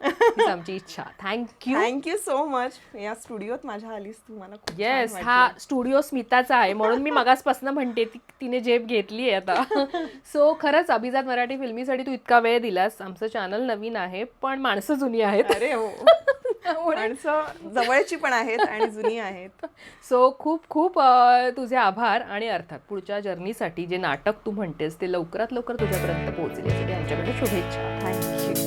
हीच आमची इच्छा. Thank you so much. या स्टुडिओत माझ्या आलीस तू, मला खूप छान येस, वाटलं. हा स्टुडिओ स्मिताचा आहे म्हणून मी मगासपासून म्हणते तिने झेप घेतली आहे आता. सो खरंच अभिजात मराठी फिल्मीसाठी तू इतका वेळ दिलास. आमचं चॅनल नवीन आहे पण माणसं जुनी आहेत. अरे हो, माणसं जवळची पण आहेत आणि जुनी आहेत. सो खूप खूप तुझे आभार. आणि अर्थात पुढच्या जर्नीसाठी जे नाटक तू म्हणतेस ते लवकरात लवकर तुझ्यापर्यंत पोहोचले यासाठी आमच्याकडे शुभेच्छा. थँक्यू.